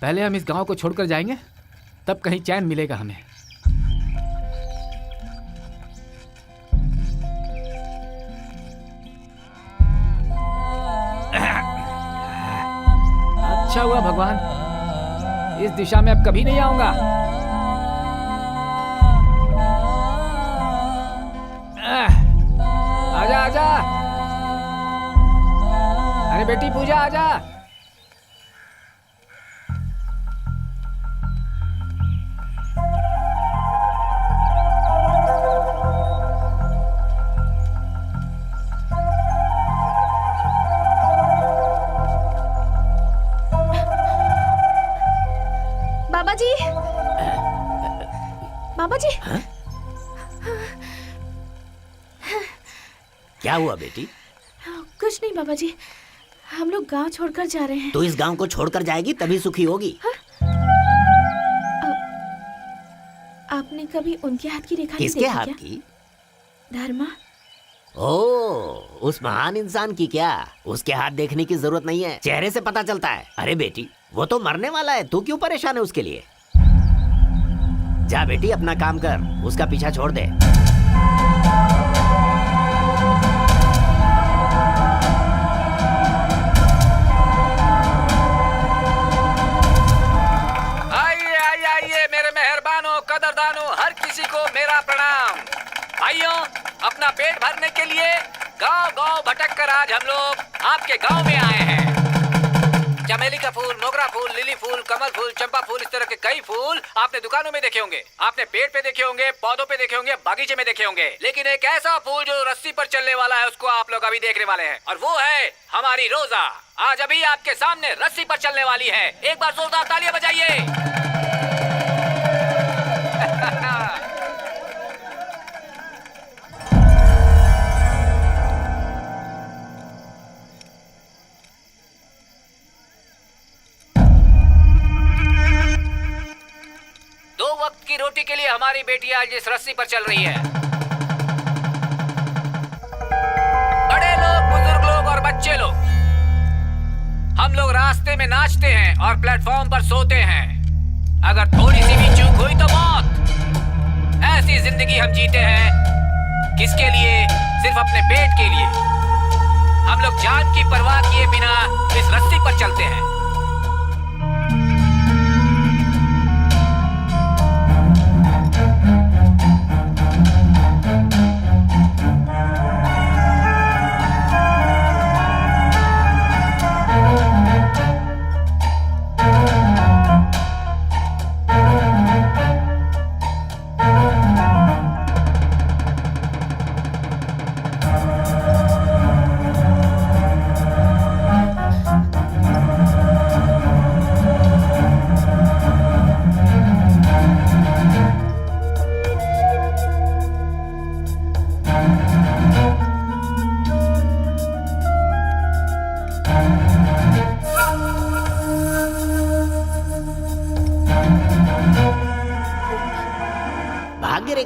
पहले हम इस गांव को छोड़कर जाएंगे, तब कहीं चैन मिलेगा हमें। अच्छा हुआ भगवान, इस दिशा में अब कभी नहीं आऊंगा। आजा आजा, अरे बेटी पूजा आजा। बाबा जी, बाबा जी। हाँ? क्या हुआ बेटी? कुछ नहीं बाबा जी, हम लोग गांव छोड़कर जा रहे हैं। तो इस गांव को छोड़कर जाएगी तभी सुखी होगी। हाँ? आपने कभी उनके हाथ की रेखा किसके हाथ की? धर्मा। ओह, उस महान इंसान की क्या? उसके हाथ देखने की जरूरत नहीं है, चेहरे से पता चलता है। अरे बेटी, वो तो मरने वाला है, तू क्यों परेशान है उसके लिए? जा बेटी, अपना काम कर, उसका पीछा छोड़ दे। आइए आइए आइए मेरे मेहरबानों, कदरदानों, हर किसी को मेरा प्रणाम। भाइयों, अपना पेट भरने के लिए गांव गांव भटक कर आज हम लोग आपके गांव में आए हैं। चमेली का फूल, मोगरा फूल, लिली फूल, कमल फूल, चंपा फूल, इस तरह के कई फूल आपने दुकानों में देखे होंगे, आपने पेड़ पे देखे होंगे, पौधों पे देखे होंगे, बागीचे में देखे होंगे। लेकिन एक ऐसा फूल जो रस्सी पर चलने वाला है, उसको आप लोग अभी देखने वाले हैं, और वो है हमारी रोजा। आज अभी आपके सामने रस्सी पर चलने वाली है। एक बार जोरदार तालियां बजाइए। वक्त की रोटी के लिए हमारी बेटी आज इस रस्सी पर चल रही है। बड़े लोग, बुजुर्ग लोग और बच्चे लोग, हम लोग रास्ते में नाचते हैं और प्लेटफॉर्म पर सोते हैं। अगर थोड़ी सी भी चूक हुई तो मौत। ऐसी जिंदगी हम जीते हैं, किसके लिए? सिर्फ अपने पेट के लिए। हम लोग जान की परवाह किए बिना इस रस्सी पर चलते हैं।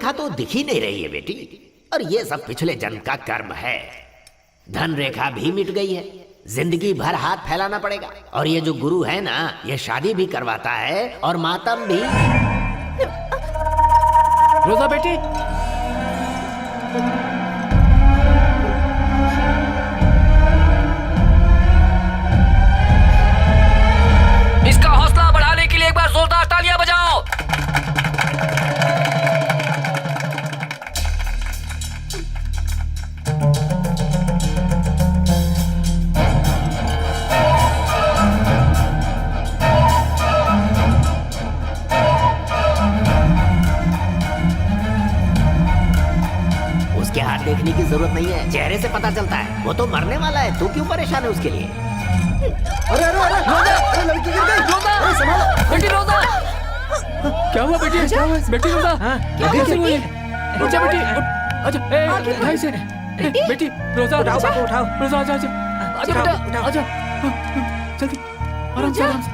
तो दिख ही नहीं रही है बेटी, और ये सब पिछले जन्म का कर्म है। धन रेखा भी मिट गई है, जिंदगी भर हाथ फैलाना पड़ेगा। और ये जो गुरु है ना, ये शादी भी करवाता है और मातम भी। रोजा बेटी, इसका हौसला बढ़ाने के लिए एक बार जोरदार तालियां बजाओ। देखने की जरूरत नहीं है, चेहरे से पता चलता है। वो तो मरने वाला है, तू क्यों परेशान है उसके लिए? अरे अरे अरे रोजा, अरे लड़की गिर गई। रोजा, अरे संभालो बेटी। रोजा, क्या हुआ बेटी? बेटी रोजा, क्या हुआ? उठ जा बेटी, अच्छा ढाई से बेटी। रोजा उठाओ बाबू, उठाओ। रोजा आजा आजा आजा बेटा, आजा जल्दी, आराम से आराम से।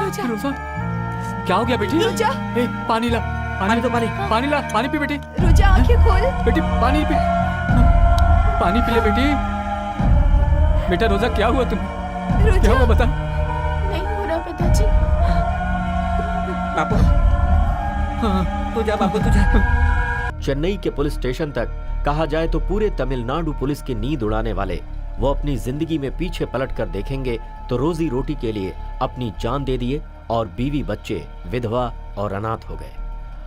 अच्छा रोजा, क्या हो गया बेटी? रोजा, पानी ला, पानी तो पानी ला, पानी पी बेटी। रोजा आंखें खोल बेटी, पानी पी, पानी पी ले बेटी। बेटा रोजा, क्या हुआ तुम्हें? रोजा, क्या हुआ बता। नहीं हो रहा पिताजी। बापू, हाँ, तू जा बापू, तू जा। चेन्नई के पुलिस स्टेशन तक कहा जाए तो पूरे तमिलनाडु पुलिस की नींद उड़ाने वाले वो अपनी जिंदगी में पीछे पलट कर देखेंगे तो रोजी रोटी के लिए अपनी जान दे दिए और बीवी बच्चे विधवा और अनाथ हो गए।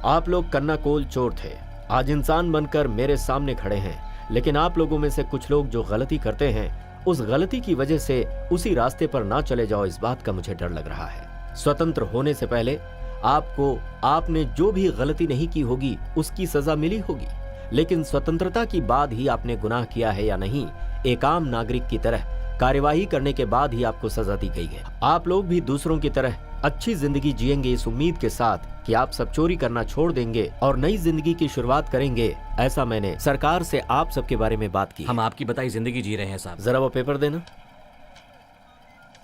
आप लोग कन्नाकोल चोर थे, आज इंसान बनकर मेरे सामने खड़े हैं, लेकिन आप लोगों में से कुछ लोग जो गलती करते हैं उस गलती की वजह से उसी रास्ते पर ना चले जाओ, इस बात का मुझे डर लग रहा है। स्वतंत्र होने से पहले आपको आपने जो भी गलती नहीं की होगी उसकी सजा मिली होगी, लेकिन स्वतंत्रता की बाद ही आपने गुनाह किया है या नहीं, एक आम नागरिक की तरह कार्यवाही करने के बाद ही आपको सजा दी गई है। आप लोग भी दूसरों की तरह अच्छी जिंदगी जिएंगे इस उम्मीद के साथ कि आप सब चोरी करना छोड़ देंगे और नई जिंदगी की शुरुआत करेंगे। ऐसा मैंने सरकार से आप सबके बारे में बात की। हम आपकी बताई जिंदगी जी रहे हैं साहब। जरा वो पेपर देना।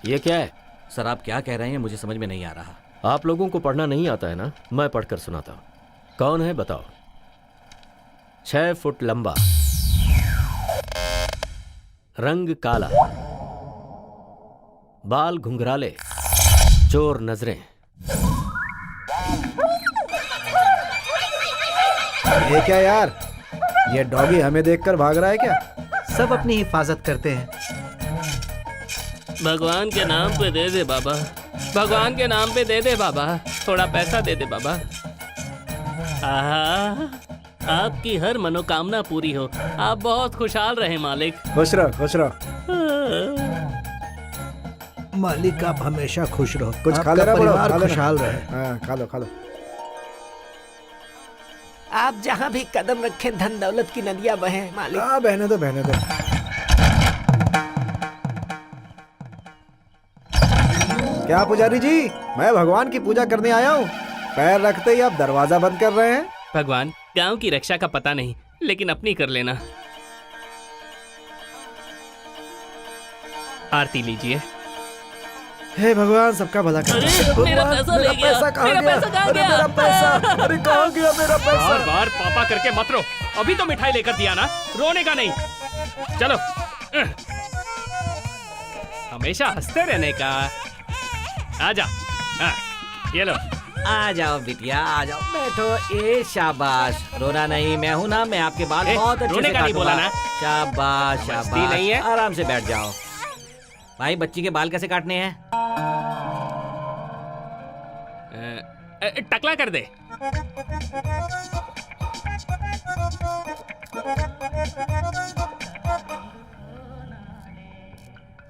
ये क्या है? सर आप क्या कह रहे हैं मुझे समझ में नहीं आ रहा। आप लोगों को पढ़ना नहीं आता है ना? मैं पढ़कर सुनाता हूं। कौन है बताओ? 6 फुट लंबा, रंग काला, बाल घुंघराले, चोर नजरें। ये क्या यार, ये डॉगी हमें देखकर भाग रहा है क्या? सब अपनी हिफाजत करते हैं। भगवान के नाम पे दे दे बाबा, भगवान के नाम पे दे दे बाबा, थोड़ा पैसा दे दे बाबा। आहा, आपकी हर मनोकामना पूरी हो, आप बहुत खुशहाल रहे मालिक। खुश रहो, खुश रहो मालिक, आप हमेशा खुश रहो। कुछ खा ले, परिवार खुशहाल रहे। हाँ, खा लो खा लो। आप जहाँ भी कदम रखें धन दौलत की नदियां बहें मालिक। हाँ, बहने दो बहने दो। क्या पुजारी जी, मैं भगवान की पूजा करने आया हूँ। पैर रखते ही आप दरवाजा बंद कर रहे हैं। भगवान, गांव की रक्षा का पता नहीं, लेकिन अपनी कर लेना। आरती लीजिए। हे भगवान, सबका भला कर। अरे, मेरा पैसा ले गया। पैसा कहाँ मेरा गया? पैसा कहाँ अरे गया? मेरा पैसा, अरे कहाँ गया मेरा पैसा? बार बार पापा करके मत रो, अभी तो मिठाई लेकर दिया ना, रोने का नहीं। चलो, हमेशा हंसते रहने का। आजा, ये लो। आ जाओ बिटिया, आ जाओ, बैठो। ए शाबाश, रोना नहीं, मैं हूं ना, मैं आपके बाल ए, बहुत अच्छे रोने से का नहीं काटूंगा। बोला ना। शाबाश मस्ती शाबाश, नहीं है। आराम से बैठ जाओ। भाई बच्ची के बाल कैसे काटने हैं? टकला कर दे।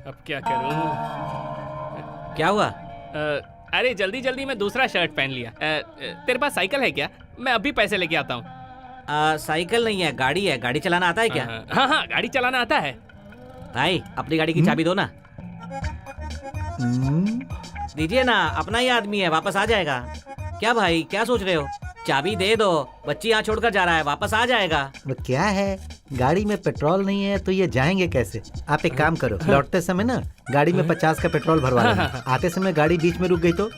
अब क्या करूं? क्या हुआ? अरे जल्दी जल्दी में दूसरा शर्ट पहन लिया। तेरे पास साइकिल है क्या? मैं अभी पैसे लेके आता हूँ। साइकिल नहीं है, गाड़ी है। गाड़ी चलाना आता है क्या? हाँ हाँ, गाड़ी चलाना आता है। भाई अपनी गाड़ी की चाबी दो ना। दीजिए ना, अपना ही आदमी है, वापस आ जाएगा। क्या भाई, क्या सोच रहे हो? चाबी दे दो, बच्ची यहाँ छोड़कर जा रहा है, वापस आ जाएगा। वो क्या है, गाड़ी में पेट्रोल नहीं है तो ये जाएंगे कैसे? आप एक काम करो, लौटते समय ना गाड़ी में 50 का पेट्रोल भरवा लेना। आते समय गाड़ी बीच में रुक गई तो ठीक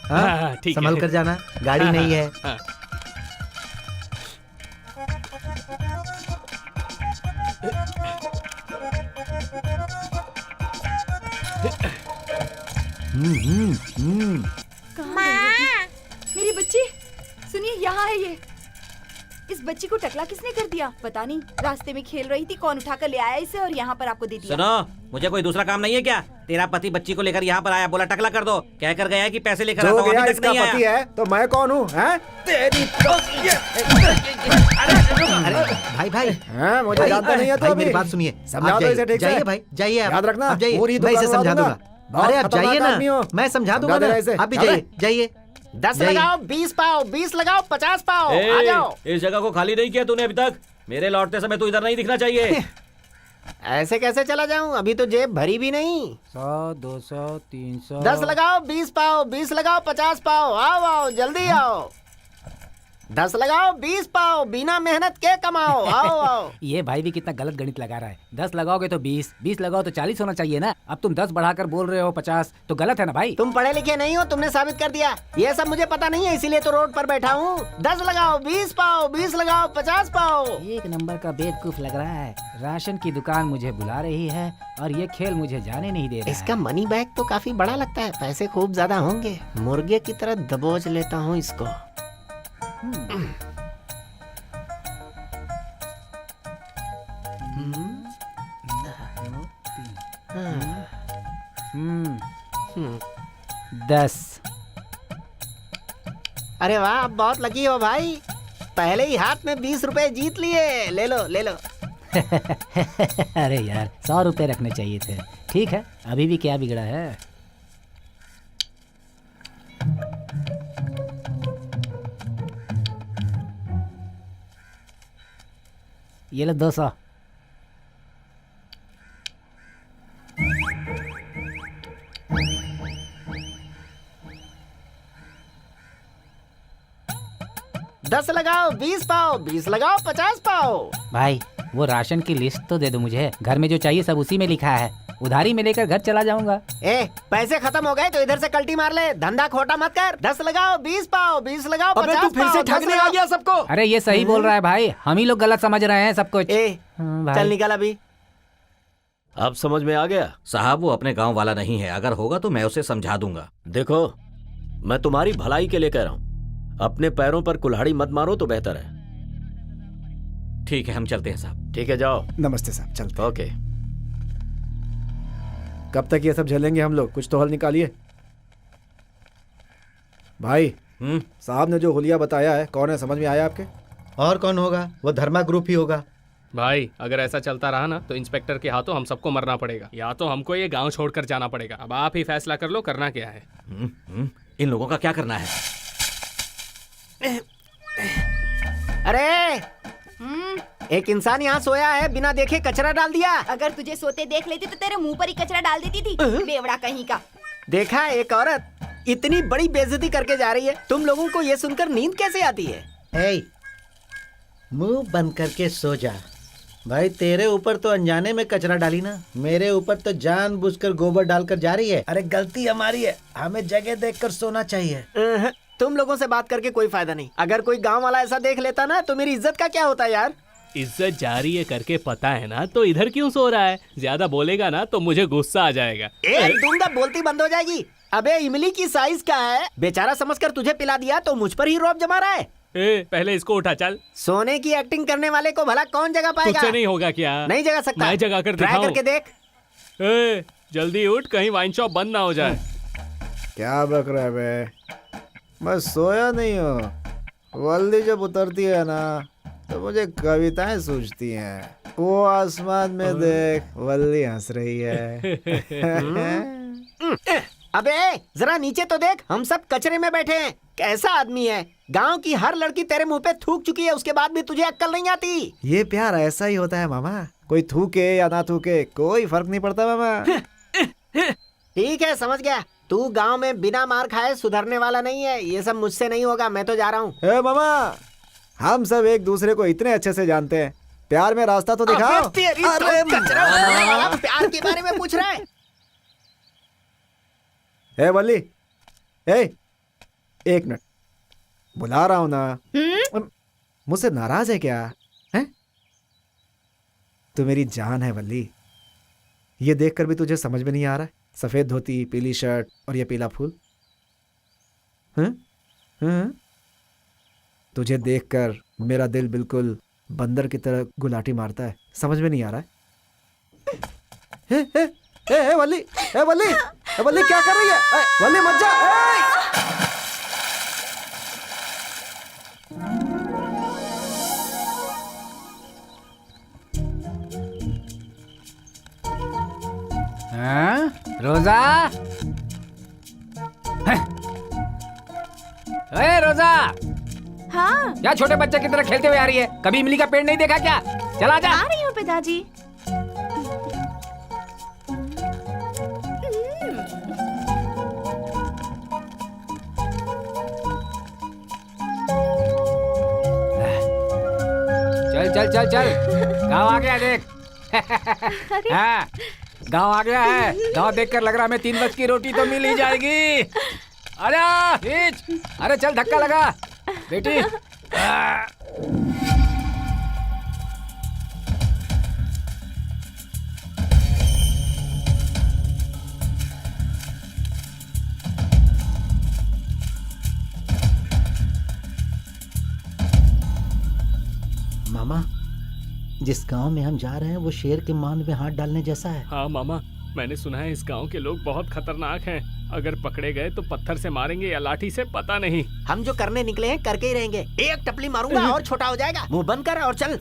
है। संभल कर जाना, गाड़ी नहीं है। मेरी बच्ची, सुनिए, यहाँ है ये। इस बच्ची को टकला किसने कर दिया? पता नहीं, रास्ते में खेल रही थी, कौन उठाकर ले आया इसे और यहाँ पर आपको दे दिया। सुनो, मुझे कोई दूसरा काम नहीं है क्या? तेरा पति बच्ची को लेकर यहाँ पर आया, बोला टकला कर दो, कह कर गया कि पैसे लेकर जो आता हूँ, गया अभी तक इसका नहीं पति आया। है तो मैं कौन हूँ? हैं? तेरी तो अरे भाई भाई, हाँ, मुझे जानता नहीं है तो भाई अभी मेरी बात सुनिए, समझा आप दो इसे ठीक से। जाइए भाई, जाइए आप। याद रखना, आप जाइए, पूरी मैं इसे दुकान समझा उड़ा दूंगा। बहुत अरे आप खतरनाक जाइए आदमी हो। ना, मैं समझा दूंगा समझा ना। देना इसे। आप भी अबे। जाइए, जाइए। 10 जाइए। लगाओ, 20 पाओ, 20 लगाओ, 50 पाओ। आ जाओ। इस जगह को खाली नहीं किया तूने अभी तक। मेरे लौटते समय तू इधर नहीं दिखना चाहिए। ऐसे कैसे चला जाऊं? अभी तो जेब भरी भी नहीं। 100, 200, 300। 10 लगाओ, 20 पाओ, 20 लगाओ, 50 पाओ। आओ आओ, जल्दी आओ। 10 लगाओ 20 पाओ, बिना मेहनत के कमाओ। आओ आओ। ये भाई भी कितना गलत गणित लगा रहा है। 10 लगाओगे तो 20, 20 लगाओ तो 40 होना चाहिए ना। अब तुम 10 बढ़ाकर बोल रहे हो 50, तो गलत है ना भाई। तुम पढ़े लिखे नहीं हो, तुमने साबित कर दिया। ये सब मुझे पता नहीं है, इसीलिए तो रोड पर बैठा हूँ। 10 लगाओ 20 पाओ, 20 लगाओ 50 पाओ। एक नंबर का बेवकूफ लग रहा है। राशन की दुकान मुझे बुला रही है और ये खेल मुझे जाने नहीं दे रहा इसका है। मनी बैग तो काफी बड़ा लगता है, पैसे खूब ज्यादा होंगे। मुर्गे की तरह दबोच लेता हूँ इसको। हम्म, 10। अरे वाह, आप बहुत लकी हो भाई। पहले ही हाथ में 20 रुपए जीत लिए। ले लो ले लो। अरे यार 100 रुपए रखने चाहिए थे। ठीक है, अभी भी क्या बिगड़ा है। ये लो 200। दस लगाओ 20 पाओ, 20 लगाओ 50 पाओ। भाई वो राशन की लिस्ट तो दे दो मुझे। घर में जो चाहिए सब उसी में लिखा है। उधारी में लेकर घर चला जाऊंगा। ए, पैसे खत्म हो गए तो इधर से कल्टी मार ले। धंधा खोटा मत कर। 10 लगाओ 20 पाओ, 20 लगाओ 50 पाओ। फिर से ठगने आ गया सबको। अरे ये सही बोल रहा है भाई, हम ही लोग गलत समझ रहे हैं सब कुछ। भाई। चल निकल अभी। अब समझ में आ गया? साहब वो अपने गांव वाला नहीं है, अगर होगा तो मैं उसे समझा दूंगा। देखो, मैं तुम्हारी भलाई के लिए कह रहा हूँ, अपने पैरों पर कुल्हाड़ी मत मारो तो बेहतर है। ठीक है, हम चलते हैं साहब। ठीक है, जाओ। नमस्ते साहब, चलते हैं। ओके। कब तक ये सब झेलेंगे हम लोग? कुछ तो हल निकालिए भाई। साहब ने जो हुलिया बताया है, कौन है, समझ में आया आपके? और कौन होगा? वो धर्मा ग्रुप ही होगा। भाई अगर ऐसा चलता रहा ना तो इंस्पेक्टर के हाथों हम सबको मरना पड़ेगा, या तो हमको ये गांव छोड़कर जाना पड़ेगा। अब आप ही फैसला कर लो, करना क्या है। इन लोगों का क्या करना है? अरे एक इंसान यहाँ सोया है, बिना देखे कचरा डाल दिया। अगर तुझे सोते देख लेती तो तेरे मुंह पर ही कचरा डाल देती थी, बेवड़ा कहीं का। देखा, एक औरत इतनी बड़ी बेइज्जती करके जा रही है। तुम लोगों को ये सुनकर नींद कैसे आती है? ए, मुंह बंद करके सो जा। भाई तेरे ऊपर तो अनजाने में कचरा डाली ना, मेरे ऊपर तो जानबूझकर गोबर डालकर जा रही है। अरे गलती हमारी है, हमें जगह देखकर सोना चाहिए। तुम लोगों से बात करके कोई फायदा नहीं। अगर कोई गांव वाला ऐसा देख लेता ना तो मेरी इज्जत का क्या होता यार। इज्जत जा रही है करके पता है ना, तो इधर क्यों सो रहा है? ज्यादा बोलेगा ना तो मुझे गुस्सा आ जाएगा। दूंगा, बोलती बंद हो जाएगी। अबे इमली की साइज क्या है, बेचारा समझकर तुझे पिला दिया तो मुझ पर ही रौब जमा रहा है। पहले इसको उठा। चल, सोने की एक्टिंग करने वाले को भला कौन जगा पाएगा? तुझसे नहीं होगा क्या? नहीं जगा सकता। मैं जगा कर ट्राई दिखाऊं? करके देख। जल्दी उठ, कहीं वाइन शॉप बंद ना हो जाए। क्या बक रहा है बे? मैं सोया नहीं हूँ। वर्दी जब उतरती है ना तो मुझे कविताएं सूझती हैं। वो आसमान में देख, वल्ली हंस रही है। अबे जरा नीचे तो देख, हम सब कचरे में बैठे हैं। कैसा आदमी है? गांव की हर लड़की तेरे मुंह पे थूक चुकी है, उसके बाद भी तुझे अक्ल नहीं आती। ये प्यार ऐसा ही होता है मामा, कोई थूके या ना थूके कोई फर्क नहीं पड़ता मामा। ठीक है, समझ गया। तू गांव में बिना मार खाए सुधरने वाला नहीं है। ये सब मुझसे नहीं होगा, मैं तो जा रहा हूँ। ए मामा, हम सब एक दूसरे को इतने अच्छे से जानते हैं, प्यार में रास्ता तो दिखाओ। अबे तेरी तो कचरा वाला प्यार के बारे में पूछ रहा है। ए वल्ली, एक मिनट, बुला रहा हूँ ना। मुझसे नाराज है क्या? है? तू मेरी जान है वल्ली। ये देखकर भी तुझे समझ में नहीं आ रहा है? सफेद धोती, पीली शर्ट और ये पीला फूल। हैं? तुझे देखकर मेरा दिल बिल्कुल बंदर की तरह गुलाटी मारता है। समझ में नहीं आ रहा है? वल्ली, वल्ली, वल्ली क्या कर रही है? वल्ली मत जा। रोजा, अरे रोजा, हाँ, क्या छोटे बच्चे की तरह खेलते हुए आ रही है? कभी इमली का पेड़ नहीं देखा क्या? चला जा। आ रही हूँ पिताजी। चल चल चल, गाँव आ गया देख। हाँ, गाँव आ गया है। गाँव देखकर लग रहा है 3 वक्त की रोटी तो मिल ही जाएगी। अरे खींच, अरे चल धक्का लगा बेटी। मामा, जिस गांव में हम जा रहे हैं वो शेर के मान में हाथ डालने जैसा है। हाँ मामा, मैंने सुना है इस गांव के लोग बहुत खतरनाक हैं। अगर पकड़े गए तो पत्थर से मारेंगे या लाठी से, पता नहीं। हम जो करने निकले हैं करके ही रहेंगे। एक टपली मारूंगा और छोटा हो जाएगा। मुंह बंद कर और चल।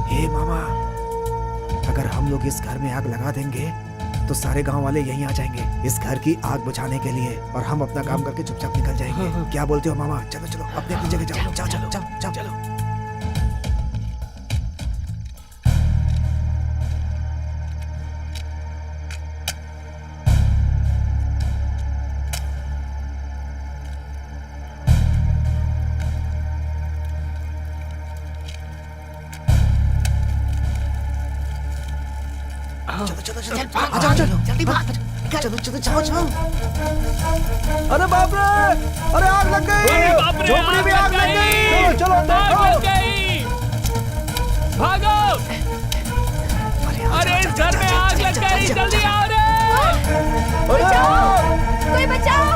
हे मामा, अगर हम लोग इस घर में आग लगा देंगे तो सारे गांव वाले यहीं आ जाएंगे इस घर की आग बुझाने के लिए, और हम अपना काम करके चुपचाप निकल जाएंगे। क्या बोलते हो मामा? चलो चलो अपनी अपनी जगह जाओ। जाओ चलो जाओ जाओ चलो। चलो चलो चलो आ जाओ चलो जल्दी भाग। चलो चलो जाओ जाओ। अरे बाप रे, अरे आग लग गई। झोपड़ी में आग लग गई। चलो देखो। भागो! अरे इस घर में आग लग गई, जल्दी आओ रे! बचाओ, कोई बचाओ।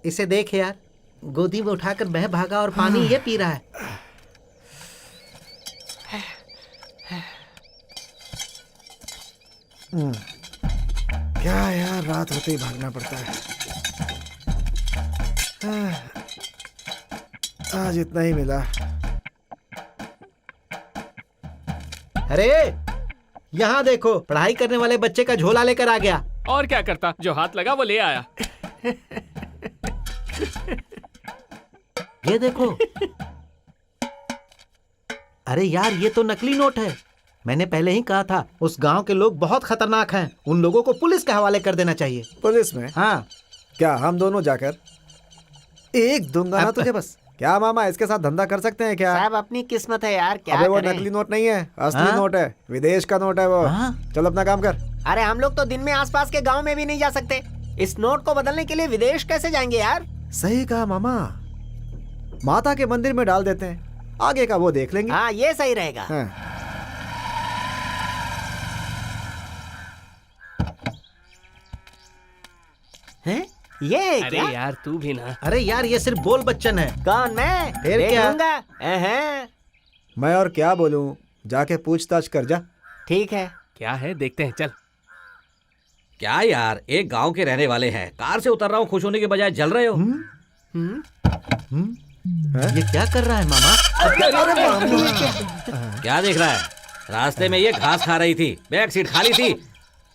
इसे देख यार, गोदी में उठाकर बह भागा और पानी ये पी रहा है। क्या यार, रात होते ही भागना पड़ता है। आज इतना ही मिला। अरे यहाँ देखो, पढ़ाई करने वाले बच्चे का झोला लेकर आ गया। और क्या करता, जो हाथ लगा वो ले आया। ये देखो। अरे यार, ये तो नकली नोट है। मैंने पहले ही कहा था, उस गांव के लोग बहुत खतरनाक हैं। उन लोगों को पुलिस के हवाले कर देना चाहिए। पुलिस में? हाँ। क्या हम दोनों जाकर एक दूंगा ना तुझे बस। क्या मामा, इसके साथ धंधा कर सकते हैं क्या? साहब अपनी किस्मत है यार, क्या अबे वो करें? नकली नोट नहीं है, असली हाँ? नोट है, विदेश का नोट है वो। हाँ? चल अपना काम कर। अरे हम लोग तो दिन में आसपास के गांव में भी नहीं जा सकते। इस नोट को बदलने के लिए विदेश कैसे जाएंगे यार? सही कहा मामा, माता के मंदिर में डाल देते हैं, आगे का वो देख लेंगे। हाँ ये सही रहेगा। हाँ। हैं? ये है अरे क्या? यार तू भी ना। अरे यार, ये सिर्फ बोल बच्चन है। कौन? मैं? फिर देख क्या? लूंगा। अहं। मैं और क्या बोलूं, जाके पूछताछ कर जा। ठीक है। क्या है देखते हैं, चल। क्या यार, एक गांव के रहने वाले हैं, कार से उतर रहा हूँ, खुश होने के बजाय जल रहे हो। ये क्या कर रहा है मामा? क्या देख रहा है? रास्ते में ये घास खा रही थी, बैक सीट खाली थी,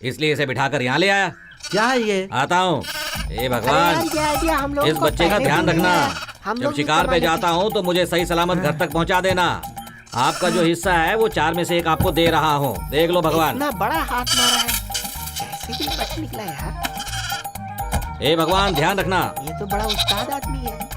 इसलिए इसे बिठाकर यहाँ ले आया। क्या है ये? आता हूँ। हे भगवान, अरे यार, ये आइडिया हम लोगों इस को बच्चे का पहले ध्यान भी रखना। नहीं है। हम जब लोग शिकार पे इस्तेमाल जाता हूँ तो मुझे सही सलामत घर तक पहुँचा देना। आपका जो हिस्सा है वो 4 में से 1 आपको दे रहा हूँ, देख लो भगवान। इतना बड़ा हाथ मारा है, कैसे भी बच निकला यार। हे भगवान, ध्यान रखना। ये तो बड़ा उस्ताद आदमी है।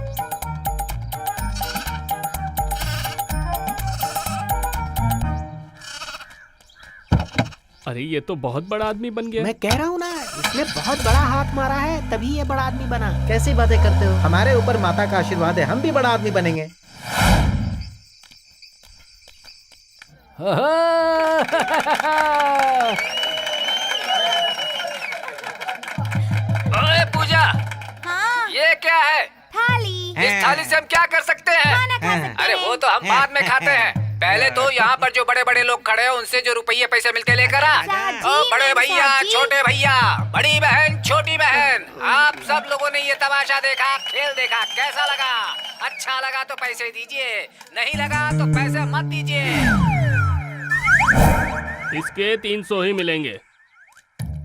अरे ये तो बहुत बड़ा आदमी बन गया। मैं कह रहा हूँ ना, इसने बहुत बड़ा हाथ मारा है, तभी ये बड़ा आदमी बना। कैसी बातें करते हो? हमारे ऊपर माता का आशीर्वाद है, हम भी बड़ा आदमी बनेंगे। ओए पूजा, हाँ। ये क्या है? इस थाली से हम क्या कर सकते हैं? अरे वो तो हम बाद में खाते हैं। पहले तो यहाँ पर जो बड़े बड़े लोग खड़े हैं उनसे जो रुपये पैसे मिलते लेकर आ। ओ बड़े भैया, छोटे भैया, बड़ी बहन, छोटी बहन, आप सब लोगों ने ये तमाशा देखा, खेल देखा, कैसा लगा? अच्छा लगा तो पैसे दीजिए, नहीं लगा तो पैसे मत दीजिए। इसके 300 ही मिलेंगे।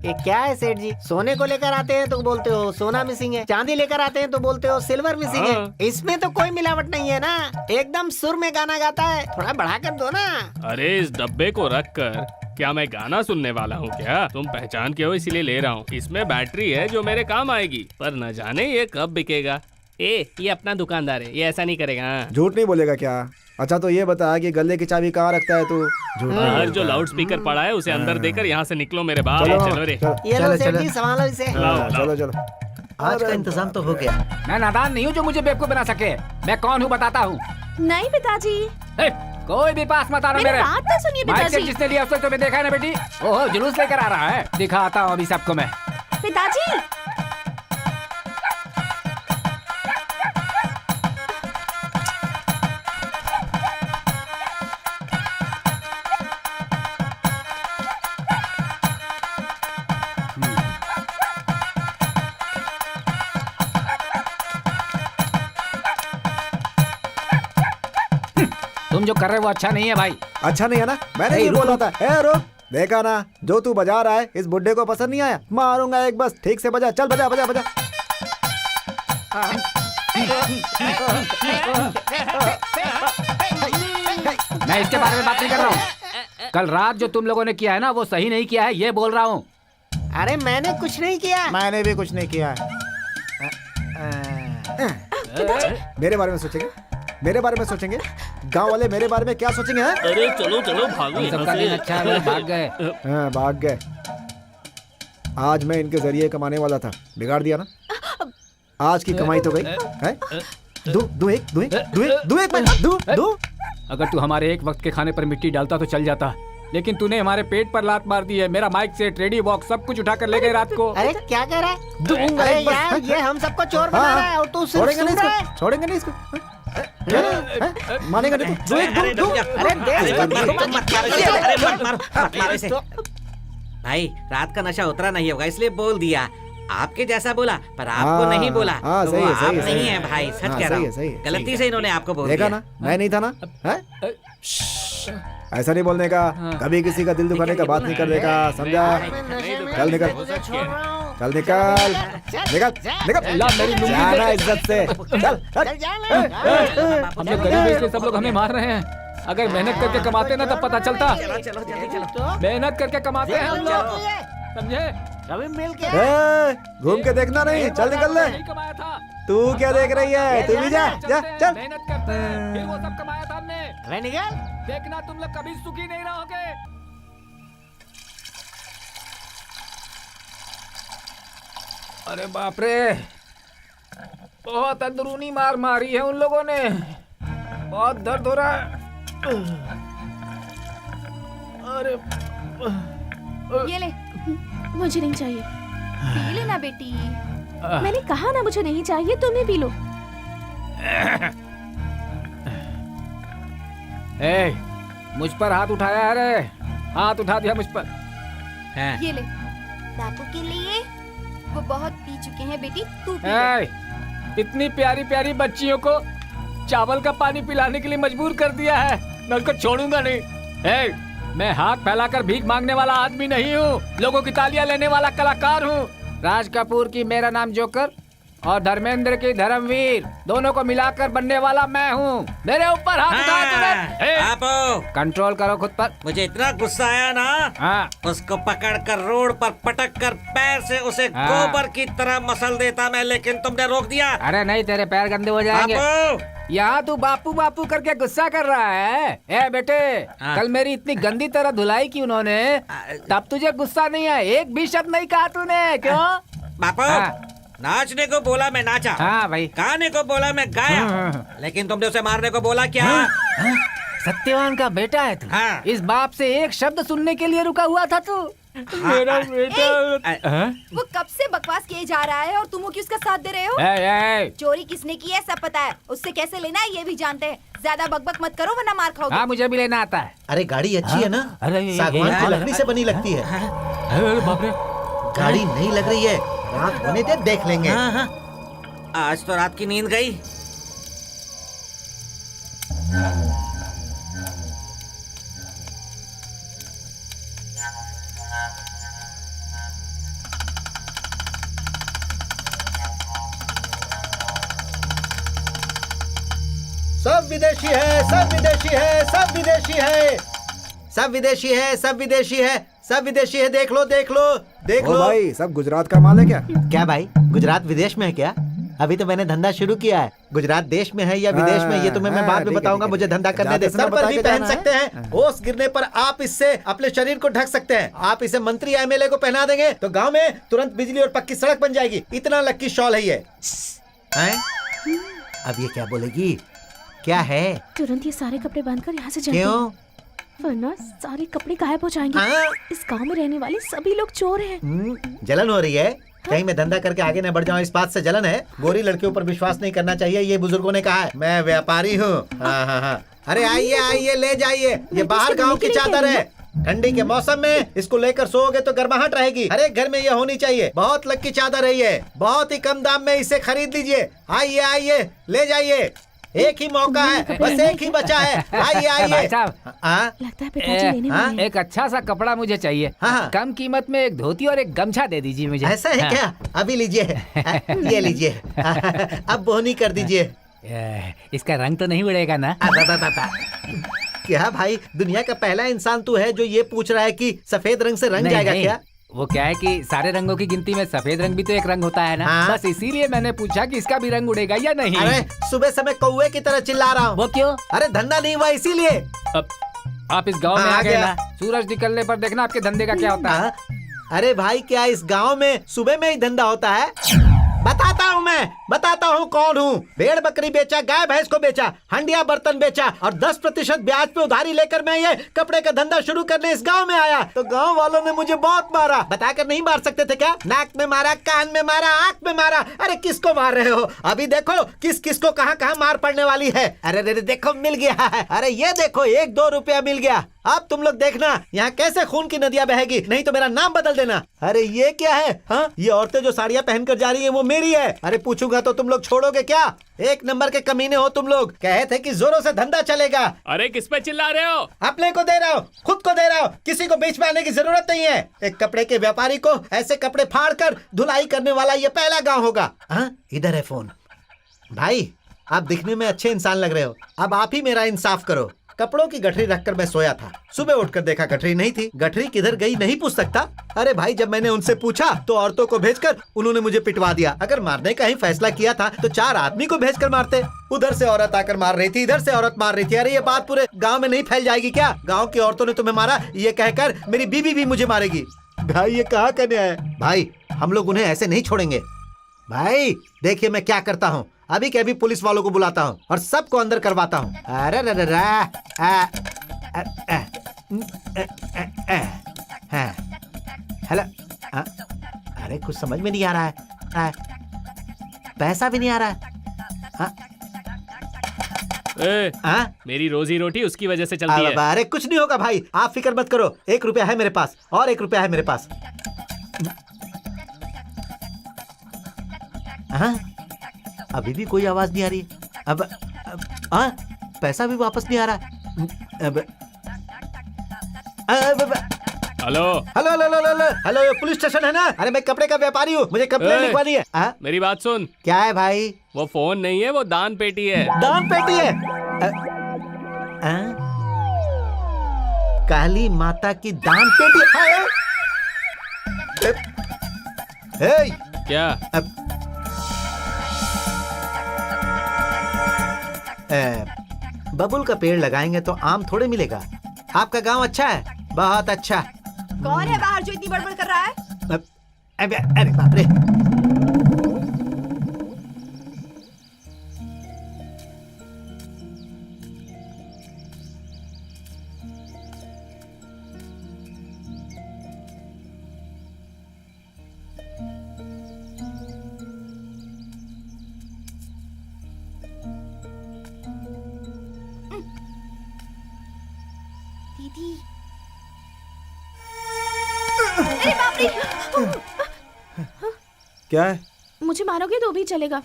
ये क्या है सेठ जी? सोने को लेकर आते हैं तो बोलते हो सोना मिसिंग है, चांदी लेकर आते हैं तो बोलते हो सिल्वर मिसिंग है। इसमें तो कोई मिलावट नहीं है ना, एकदम सुर में गाना गाता है। थोड़ा बढ़ा कर दो ना। अरे इस डब्बे को रख कर क्या मैं गाना सुनने वाला हूँ क्या? तुम पहचान के हो इसीलिए ले रहा हूँ। इसमें बैटरी है जो मेरे काम आएगी, पर न जाने ये कब बिकेगा। ये अपना दुकानदार है, ये ऐसा नहीं करेगा। झूठ नहीं बोलेगा क्या? अच्छा तो ये बता कि गले की चाबी कहाँ रखता है तू? झूठ नहीं बाहर जो लाउड स्पीकर पड़ा है उसे अंदर देकर यहाँ से निकलो मेरे बाप। चलो रे। ये लो सेठ जी, संभालो इसे। चलो चलो। आज का इंतजाम तो हो गया। मैं नादान नहीं हूँ जो मुझे बेवकूफ बना सके। मैं कौन हूँ बताता हूँ। नहीं पिताजी, कोई भी पास मत आना मेरी मेरे। बात तो सुनिए माइक पिताजी। से जिसने लिया उसने तुम्हें देखा है ना बेटी? ओहो, जुलूस लेकर आ रहा है। दिखाता हूँ अभी सबको मैं। पिताजी तुम जो कर रहे हो वो अच्छा नहीं है भाई। अच्छा नहीं है ना? मैंने ये बोला था। ए रुक, देखा ना जो तू बजा रहा है इस बुड्ढे को पसंद नहीं आया। मारूंगा एक, बस ठीक से बजा। चल बजा बजा बजा। मैं इसके बारे में बात नहीं कर रहा हूँ। कल रात जो तुम लोगों ने किया है ना वो सही नहीं किया है, ये बोल रहा हूँ। अरे मैंने कुछ नहीं किया। मैंने भी कुछ नहीं किया। मेरे बारे में सोचेंगे, मेरे बारे में सोचेंगे। गांव वाले मेरे बारे में क्या सोचेंगे? हैं? अरे चलो चलो भागो सबका दिन अच्छा है, भाग गए। हाँ, भाग गए। आज मैं इनके जरिए कमाने वाला था, बिगाड़ दिया ना। आज की कमाई तो गई है। दो अगर तू हमारे एक वक्त के खाने पर मिट्टी डालता तो चल जाता, लेकिन तूने हमारे पेट पर लात मार दी है। मेरा माइक सेट, रेडी बॉक्स सब कुछ उठा कर ले गए रात को। अरे क्या कह रहा है? दूंगा अरे एक बस। यार ये हम सबको चोर बना रहा है और तू सिर्फ छोड़ेंगे नहीं सुन रहा है। इसको, छोड़ेंगे नहीं इसको। मानेगा नहीं तू? दो। अरे भाई रात का नशा उतरा नहीं होगा इसलिए बोल दिया। आपके जैसा बोला पर आपको नहीं बोला। हाँ, तो सही वो है, सही आप है, नहीं सही है है। भाई, सच हाँ, कह रहा सही है, हूँ। सही है, गलती से इन्होंने आपको बोल देखा दिया। ना, मैं नहीं था ना। ऐसा नहीं बोलने का, कभी किसी का दिल दुखाने का बात नहीं करने का, समझा? चल निकल, चल निकल, निकल निकल। ला मेरी लुंगी जाना दे। इज्जत से। चल चल। हम लोग गरीब हैं इसलिए सब लोग हमें मार रहे हैं। अगर मेहनत करके कमाते ना तब पता चलता। चलो जल्दी चलो। मेहनत करके कमाते हैं हम लोग, समझे? कभी मिल के घूम के देखना नहीं, चल निकल ले। नहीं कमाया था। तू क्या देख रही है? तू भी जा, जा चल। मेहनत करते हैं, फिर वो सब कमाया था हमने। अरे निकल। देखना तुम लोग कभी सुखी नहीं रहोगे। अरे बाप रे, बहुत अंदरूनी मार मारी है उन लोगों ने। बहुत दर्द हो रहा है। अरे ये ले। मुझे नहीं चाहिए। पी लेना बेटी। मैंने कहा ना मुझे नहीं चाहिए, तुम्हें पी लो। ए, मुझ पर हाथ उठाया है रे, हाथ उठा दिया मुझ पर। ये ले बापू के लिए। वो बहुत पी चुके हैं बेटी, तू पी ले। ए, इतनी प्यारी प्यारी बच्चियों को चावल का पानी पिलाने के लिए मजबूर कर दिया है। मैं उनको छोड़ूंगा नहीं। ए, मैं हाथ फैलाकर भीख मांगने वाला आदमी नहीं हूँ, लोगों की तालियां लेने वाला कलाकार हूँ। राज कपूर की मेरा नाम जोकर और धर्मेंद्र की धर्मवीर, दोनों को मिलाकर बनने वाला मैं हूँ। मेरे ऊपर हाथ उठाया तुमने। आप कंट्रोल करो खुद पर। मुझे इतना गुस्सा आया ना, हाँ, उसको पकड़कर रोड पर पटक कर पैर से उसे हाँ। गोबर की तरह मसल देता मैं, लेकिन तुमने रोक दिया। अरे नहीं, तेरे पैर गंदे हो जाएंगे। बापू, यहाँ तू बापू बापू करके गुस्सा कर रहा है। ए बेटे, हाँ। कल मेरी इतनी गंदी तरह धुलाई की उन्होंने, तब तुझे गुस्सा नहीं आया? एक भी शब्द नहीं कहा तूने, क्यों? बापू, हाँ। नाचने को बोला मैं नाचा, हाँ भाई। गाने को बोला मैं गाया, हाँ। लेकिन तुमने उसे मारने को बोला क्या? सत्यवान का बेटा है तू। हाँ। इस बाप से एक शब्द सुनने के लिए रुका हुआ था तू। मेरा बेटा। हाँ? वो कब से बकवास किए जा रहा है और तुम की उसका साथ दे रहे हो? चोरी किसने की है सब पता है, उससे कैसे लेना है ये भी जानते हैं। ज्यादा बकबक मत करो वरना मार खाओगे। हाँ मुझे भी लेना आता है। अरे गाड़ी अच्छी है ना, सागवान की लकड़ी से बनी लगती है। अरे बाप रे। गाड़ी नहीं लग रही है, रात होने दे देख लेंगे। हाँ हाँ, आज तो रात की नींद गई। सब विदेशी है, सब विदेशी है, सब विदेशी है, सब विदेशी है, सब विदेशी है, सब विदेशी है। देख लो देख लो देख ओ लो। भाई सब गुजरात का माल है क्या? क्या भाई, गुजरात विदेश में है क्या? अभी तो मैंने धंधा शुरू किया है। गुजरात देश में है या विदेश में ये तुम्हें मैं बाद में बताऊंगा। मुझे धंधा करने दे। सर पर भी पहन सकते हैं, होश गिरने पर आप इससे अपने शरीर को ढक सकते हैं। आप इसे मंत्री एमएलए को पहना देंगे तो गांव में तुरंत बिजली और पक्की सड़क बन जाएगी। इतना लक्की शॉल है ये। हैं? अब ये क्या बोलेगी? क्या है? तुरंत ये सारे कपड़े बांधकर यहाँ से जल्दी, क्यों? वरना सारे कपड़े गायब हो जाएंगे। इस गांव में रहने वाले सभी लोग चोर हैं। जलन हो रही है? कहीं मैं धंधा करके आगे न बढ़ जाऊं इस बात से जलन है? गोरी लड़कियों पर विश्वास नहीं करना चाहिए, ये बुजुर्गों ने कहा है। मैं व्यापारी हूँ। हाँ हाँ हाँ। अरे आइए आइए ले जाइए, ये बाहर गांव की चादर है। ठंडी के मौसम में इसको लेकर सोओगे तो गर्माहट रहेगी। हर एक घर में ये होनी चाहिए। बहुत लक्की चादर है ये, बहुत ही कम दाम में इसे खरीद लीजिए। आइए आइए ले जाइए, एक ही मौका है, बस एक ही बचा है। आइए आइए। भाई साहब, लगता है पिताजी लेने वाले हैं। एक अच्छा सा कपड़ा मुझे चाहिए। हाँ। कम कीमत में एक धोती और एक गमछा दे दीजिए मुझे। ऐसा है क्या? अभी लीजिए, ये लीजिए। अब बोहनी कर दीजिए। इसका रंग तो नहीं उड़ेगा ना? क्या भाई, दुनिया का पहला इंसान तू है जो ये पूछ रहा है कि सफेद रंग से रंग नहीं, जाएगा नहीं। क्या? वो क्या है कि सारे रंगों की गिनती में सफेद रंग भी तो एक रंग होता है ना। हाँ। बस इसीलिए मैंने पूछा कि इसका भी रंग उड़ेगा या नहीं। अरे सुबह समय कौवे की तरह चिल्ला रहा हूँ। वो क्यों? अरे धंधा नहीं हुआ इसीलिए। आप इस गांव में हाँ, आ आ गए गया। ना, सूरज निकलने पर देखना आपके धंधे का क्या होता है। अरे भाई, क्या इस गांव में सुबह में ही धंधा होता है? बताता हूँ कौन हूँ। भेड़ बकरी बेचा, गाय भैंस को बेचा, हंडिया बर्तन बेचा और 10% ब्याज पे उधारी लेकर मैं ये कपड़े का धंधा शुरू करने इस गांव में आया तो गांव वालों ने मुझे बहुत मारा। बताकर नहीं मार सकते थे क्या? नाक में मारा, कान में मारा, आंख में मारा। अरे किसको मार रहे हो? अभी देखो किस किस को कहाँ कहाँ मार पड़ने वाली है। अरे देखो मिल गया है। अरे ये देखो 1-2 रुपया मिल गया। अब तुम लोग देखना यहाँ कैसे खून की नदियाँ बहेगी, नहीं तो मेरा नाम बदल देना। अरे ये क्या है? हाँ, ये औरतें जो साड़ियाँ पहनकर जा रही हैं वो मेरी है। अरे पूछूंगा तो तुम लोग छोड़ोगे क्या? एक नंबर के कमीने हो तुम लोग। कहे थे कि जोरों से धंधा चलेगा। अरे किस पे चिल्ला रहे हो? अपने को दे रहा हूँ, खुद को दे रहा हूँ, किसी को बीच में आने की जरूरत नहीं है। एक कपड़े के व्यापारी को ऐसे कपड़े फाड़ कर धुलाई करने वाला ये पहला गाँव होगा। हाँ, इधर है फोन। भाई आप दिखने में अच्छे इंसान लग रहे हो, अब आप ही मेरा इंसाफ करो। कपड़ों की गठरी रखकर मैं सोया था, सुबह उठकर देखा गठरी नहीं थी। गठरी किधर गई नहीं पूछ सकता। अरे भाई, जब मैंने उनसे पूछा तो औरतों को भेजकर उन्होंने मुझे पिटवा दिया। अगर मारने का ही फैसला किया था तो 4 आदमी को भेजकर मारते। उधर से औरत आकर मार रही थी, इधर से औरत मार रही थी। अरे ये बात पूरे गाँव में नहीं फैल जाएगी क्या? गाँव की औरतों ने तुम्हें मारा ये कहकर मेरी बीवी भी मुझे मारेगी। भाई ये कहाँ का न्याय है? भाई हम लोग उन्हें ऐसे नहीं छोड़ेंगे। भाई देखिए मैं क्या करता हूँ, अभी के अभी पुलिस वालों को बुलाता हूँ और सबको अंदर करवाता हूँ। अरे हेलो। अरे कुछ समझ में नहीं आ रहा है, पैसा भी नहीं आ रहा है। मेरी रोजी रोटी उसकी वजह से चलती है। अरे कुछ नहीं होगा भाई, आप फिक्र मत करो। 1 रुपया है मेरे पास और 1 रुपया है मेरे पास। हाँ, अभी भी कोई आवाज नहीं आ रही। अब पैसा भी वापस नहीं आ रहा। Hello hello hello hello hello, ये पुलिस स्टेशन है ना? अरे मैं कपड़े का व्यापारी हूँ, मुझे कंप्लेंट लिखवानी है। मेरी बात सुन। क्या है भाई? वो फोन नहीं है, वो दान पेटी है। दान पेटी है? काली माता की दान पेटी है? क्या? बबुल का पेड़ लगाएंगे तो आम थोड़े मिलेगा। आपका गांव अच्छा है, बहुत अच्छा। कौन है बाहर जो इतनी बड़बड़ कर रहा है? अरे बाप रे। क्या है? मुझे मारोगे तो भी चलेगा,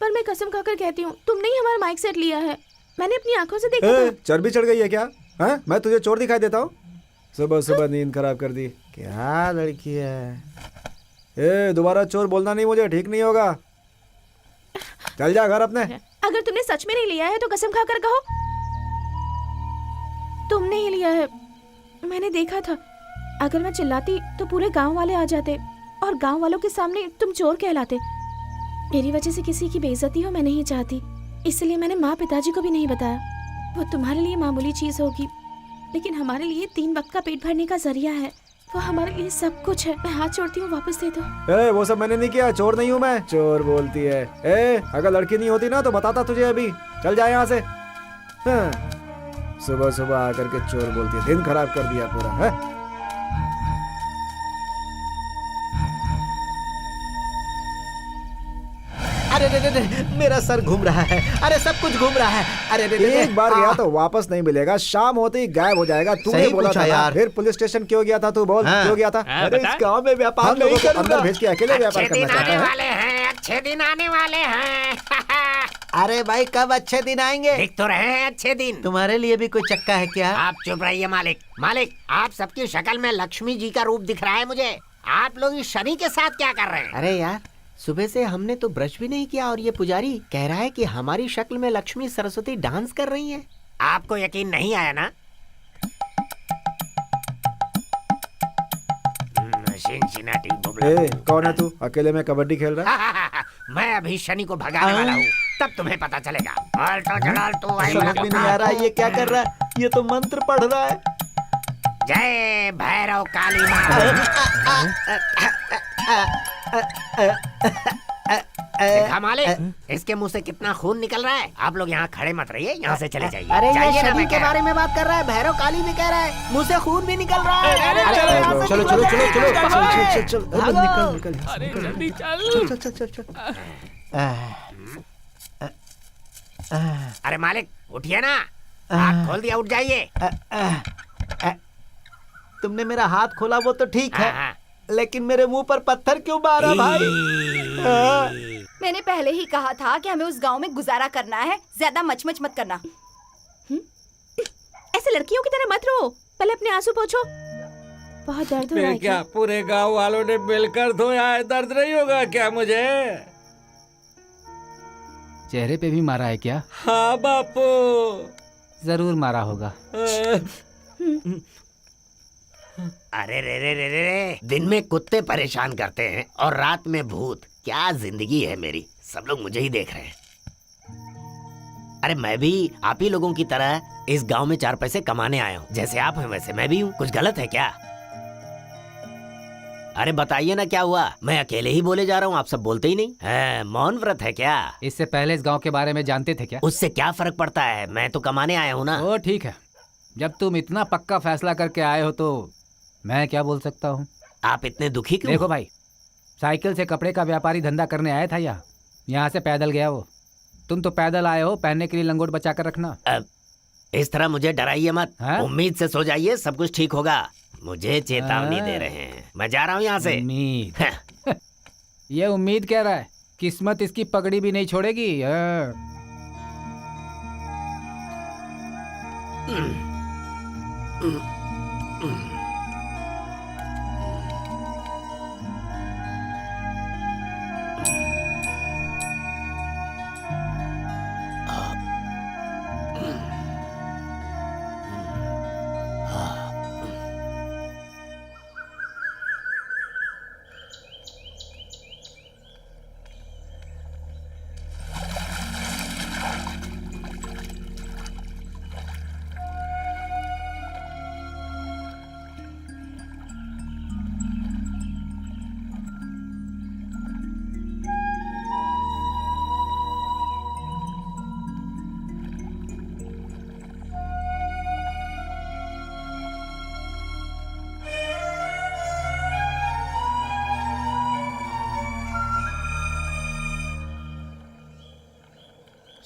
पर मैं कसम खाकर कहती हूँ तुमने ही हमारा माइक सेट लिया है। मैंने अपनी आंखों से देखा था। चर्बी चढ़ गई है क्या? हाँ, मैं तुझे चोर दिखाई देता हूँ? सुबह सुबह नींद खराब कर दी। क्या लड़की है? दोबारा चोर बोलना नहीं, मुझे ठीक नहीं होगा। चल जा घर अपने। अगर तुमने सच में नहीं लिया है तो कसम खाकर कहो तुमने ही लिया है। मैंने देखा था, अगर मैं चिल्लाती तो पूरे गांव वाले आ जाते और गांव वालों के सामने तुम चोर कहलाते। मेरी वजह से किसी की बेइज्जती हो मैं नहीं चाहती, इसलिए मैंने माँ पिताजी को भी नहीं बताया। वो तुम्हारे लिए मामूली चीज होगी, लेकिन हमारे लिए 3 वक्त का पेट भरने का जरिया है। वो हमारे लिए सब कुछ है। मैं हाथ जोड़ती हूँ, वापस दे दो। वो सब मैंने नहीं किया, चोर नहीं हूँ मैं। चोर बोलती है। अगर लड़की नहीं होती ना तो बताता तुझे अभी। चल जा यहाँ से। सुबह सुबह आकर के चोर बोलती है, दिन खराब कर दिया पूरा है। अरे रे रे रे, मेरा सर घूम रहा है। अरे सब कुछ घूम रहा है। अरे रे रे, एक बार गया तो वापस नहीं मिलेगा, शाम होते ही गायब हो जाएगा। तूने बोला था यार। फिर पुलिस स्टेशन क्यों गया था? तू बोल। क्यों गया था? अरे इस गांव में व्यापार नहीं करूंगा। अंदर भेज के अकेले व्यापार करना चाहता है? अच्छे दिन आने वाले हैं। अरे भाई कब अच्छे दिन आएंगे? देख तो रहे हैं अच्छे दिन। तुम्हारे लिए भी कोई चक्का है क्या? आप चुप रहिए मालिक। मालिक, आप सबकी शक्ल में लक्ष्मी जी का रूप दिख रहा है मुझे। आप लोग इस शनि के साथ क्या कर रहे हैं? अरे यार, सुबह से हमने तो ब्रश भी नहीं किया और ये पुजारी कह रहा है कि हमारी शक्ल में लक्ष्मी सरस्वती डांस कर रही हैं। आपको यकीन नहीं आया ना? कौन है तू? अकेले में कबड्डी खेल रहा है? मैं अभी शनि को भगाने वाला हूँ, तब तुम्हें पता चलेगा। समझ में नहीं आ रहा ये क्या कर रहा है। ये तो मंत्र पढ़ रहा है। जय भैरव काली माँ। देखा मालिक, इसके मुंह से कितना खून निकल रहा है। आप लोग यहाँ खड़े मत रहिए, यहाँ से चले जाइए। अरे ये जाइए ना, शनि मैं के कह रहा बारे में बात कर रहा है, भैरव काली भी कह रहा है, मुंह से खून भी निकल रहा है। चलो चलो चलो चलो चलो, निकल निकल। अरे जल्दी चल। चल चल चल। अरे मालिक उठिए ना, हाथ खोल दिया, उठ जाइए। तुमने मेरा हाथ खोला वो तो ठीक है, हाँ। लेकिन मेरे मुंह पर पत्थर क्यों मारा भाई? मैंने पहले ही कहा था कि हमें उस गांव में गुजारा करना है, ज्यादा मचमच मत करना। ऐसे लड़कियों की तरह मत रो, पहले अपने आंसू पोंछो। बहुत दर्द हो रहा है क्या? पूरे गांव वालों ने मिलकर धोया है, दर्द नहीं होगा क्या मुझे? चेहरे पे भी मारा है क्या? हाँ बापू, जरूर मारा होगा। अरे रे रे रे रे रे, दिन में कुत्ते परेशान करते हैं और रात में भूत। क्या जिंदगी है मेरी, सब लोग मुझे ही देख रहे हैं। अरे मैं भी आप ही लोगों की तरह इस गांव में 4 पैसे कमाने आया हूँ। जैसे आप हैं वैसे मैं भी हूँ। कुछ गलत है क्या? अरे बताइए ना क्या हुआ? मैं अकेले ही बोले जा रहा हूँ, आप सब बोलते ही नहीं है। मौन व्रत है क्या? इससे पहले इस गांव के बारे में जानते थे क्या? उससे क्या फर्क पड़ता है, मैं तो कमाने आया हूँ ना। ओ ठीक है, जब तुम इतना पक्का फैसला करके आए हो तो मैं क्या बोल सकता हूँ। आप इतने दुखी क्यों? देखो भाई, साइकिल से कपड़े का व्यापारी धंधा करने आया था यहाँ से पैदल गया वो। तुम तो पैदल आए हो, पहनने के लिए लंगोट बचा कर रखना। इस तरह मुझे डराइए मत। हाँ? उम्मीद से सो जाइए, सब कुछ ठीक होगा। मुझे चेतावनी दे रहे हैं, मैं जा रहा हूँ यहाँ से। उम्मीद ये उम्मीद कह रहा है, किस्मत इसकी पगड़ी भी नहीं छोड़ेगी।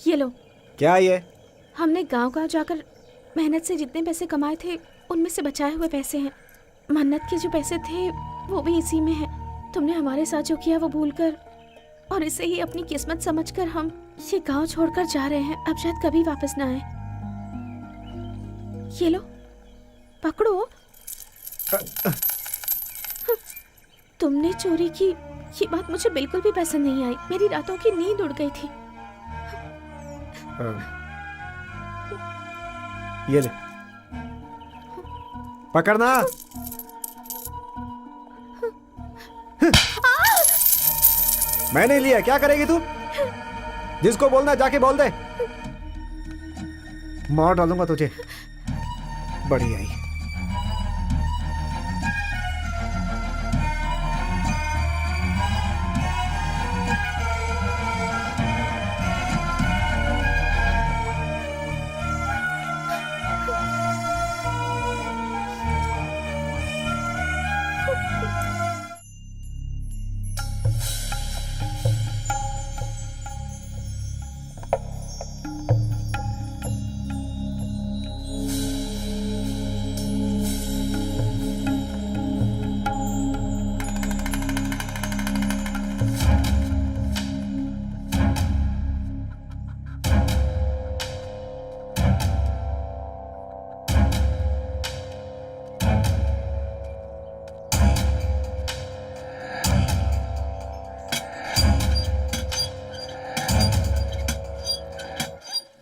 ये लो। क्या ये? हमने गांव-गांव जाकर मेहनत से जितने पैसे कमाए थे उनमें से बचाए हुए पैसे हैं। मन्नत के जो पैसे थे वो भी इसी में है। तुमने हमारे साथ जो किया वो भूलकर और इसे ही अपनी किस्मत समझकर हम ये गांव छोड़कर जा रहे हैं। अब शायद कभी वापस ना आए। ये लो, पकड़ो। तुमने चोरी की ये बात मुझे बिल्कुल भी पसंद नहीं आई। मेरी रातों की नींद उड़ गई थी। ये ले, पकड़ना। मैंने लिया, क्या करेगी तू? जिसको बोलना जाके बोल दे, मार डालूंगा तुझे। बढ़िया ही।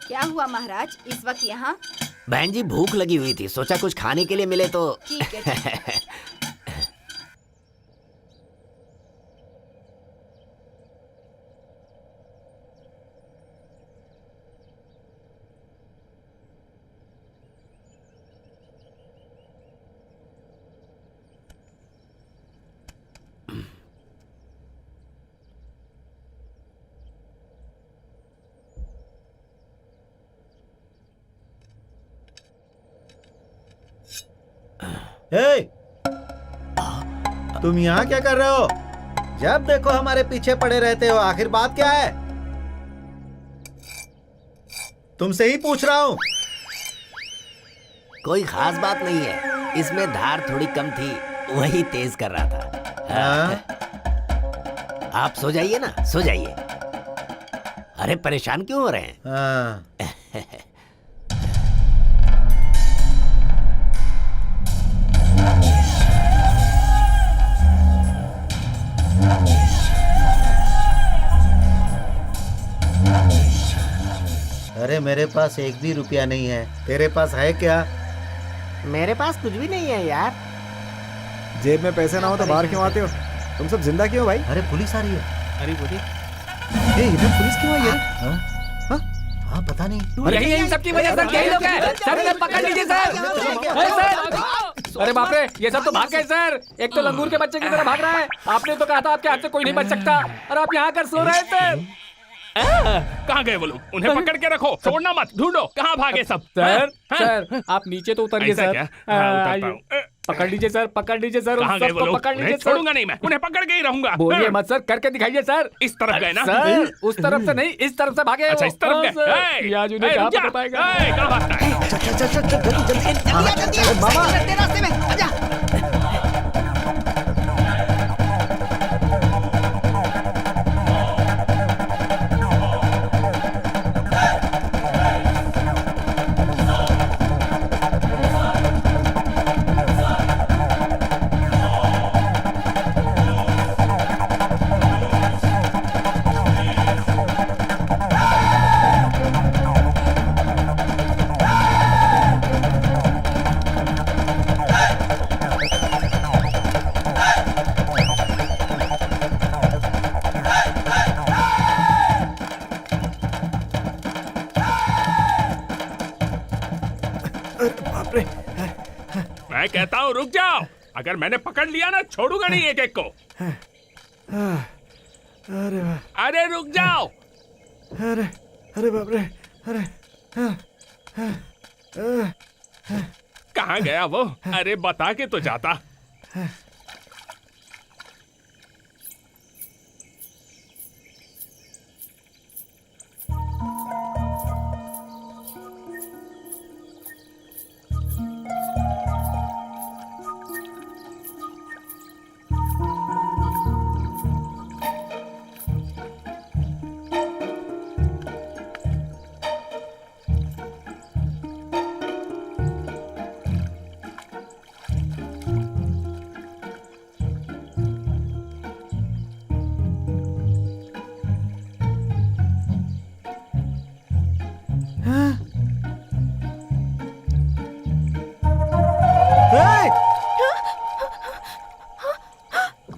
क्या हुआ महाराज, इस वक्त यहाँ? बहन जी भूख लगी हुई थी, सोचा कुछ खाने के लिए मिले तो। ठीक है, ठीक है। हे, तुम यहाँ क्या कर रहे हो? जब देखो हमारे पीछे पड़े रहते हो, आखिर बात क्या है? तुमसे ही पूछ रहा हूँ। कोई खास बात नहीं है, इसमें धार थोड़ी कम थी, वही तेज कर रहा था। आप सो जाइए ना, सो जाइए। अरे परेशान क्यों हो रहे हैं? हाँ। अरे मेरे पास एक भी रुपया नहीं है, तेरे पास है क्या? मेरे पास कुछ भी नहीं है यार। जेब में पैसे ना हो तो बाहर क्यों आते हो? तुम सब जिंदा क्यों भाई? अरे पुलिस आ रही है। अरे बोली ए, इधर पुलिस क्यों आई है? हाँ? हाँ पता नहीं। यही सबकी वजह से यही लोग हैं। सर इन्हें पकड़ लीजिए सर। सर, अरे बाप रे, ये सब तो भाग गए सर। एक तो लंगूर के बच्चे की तरह भाग रहा है। आपने तो कहा था आपके हाथ से कोई नहीं बच सकता, और आप यहाँ कर सो रहे हैं सर। कहाँ गए वो लोग? उन्हें पकड़ के रखो, छोड़ना मत, ढूंढो कहाँ भागे सब। सर हाँ? सर आप नीचे तो उतरिए ऐसा सर। क्या? हाँ, उतरता हूँ। पकड़ लीजिए सर, पकड़ लीजिए सर। कहाँ गए वो लोग? पकड़ लीजिए उन्हें सर। छोड़ूंगा नहीं मैं, उन्हें पकड़ के ही रहूंगा। बोलिए हाँ। मत सर, करके दिखाइए सर। इस तरफ गए ना? सर उस तरफ से नहीं, इस तरफ से भागे। अच्छा, वो। इस तरफ हाँ, गए। सर। ये आज उन्हें कहाँ पकड़ पाएगा? कहाँ भागता है? चल मामा, रास्ते में आजा। मैं कहता हूँ रुक जाओ, अगर मैंने पकड़ लिया ना छोड़ूंगा नहीं एक एक को। अरे वाह, अरे रुक जाओ। अरे अरे बाप रे, अरे कहाँ गया वो? अरे बता के तो जाता।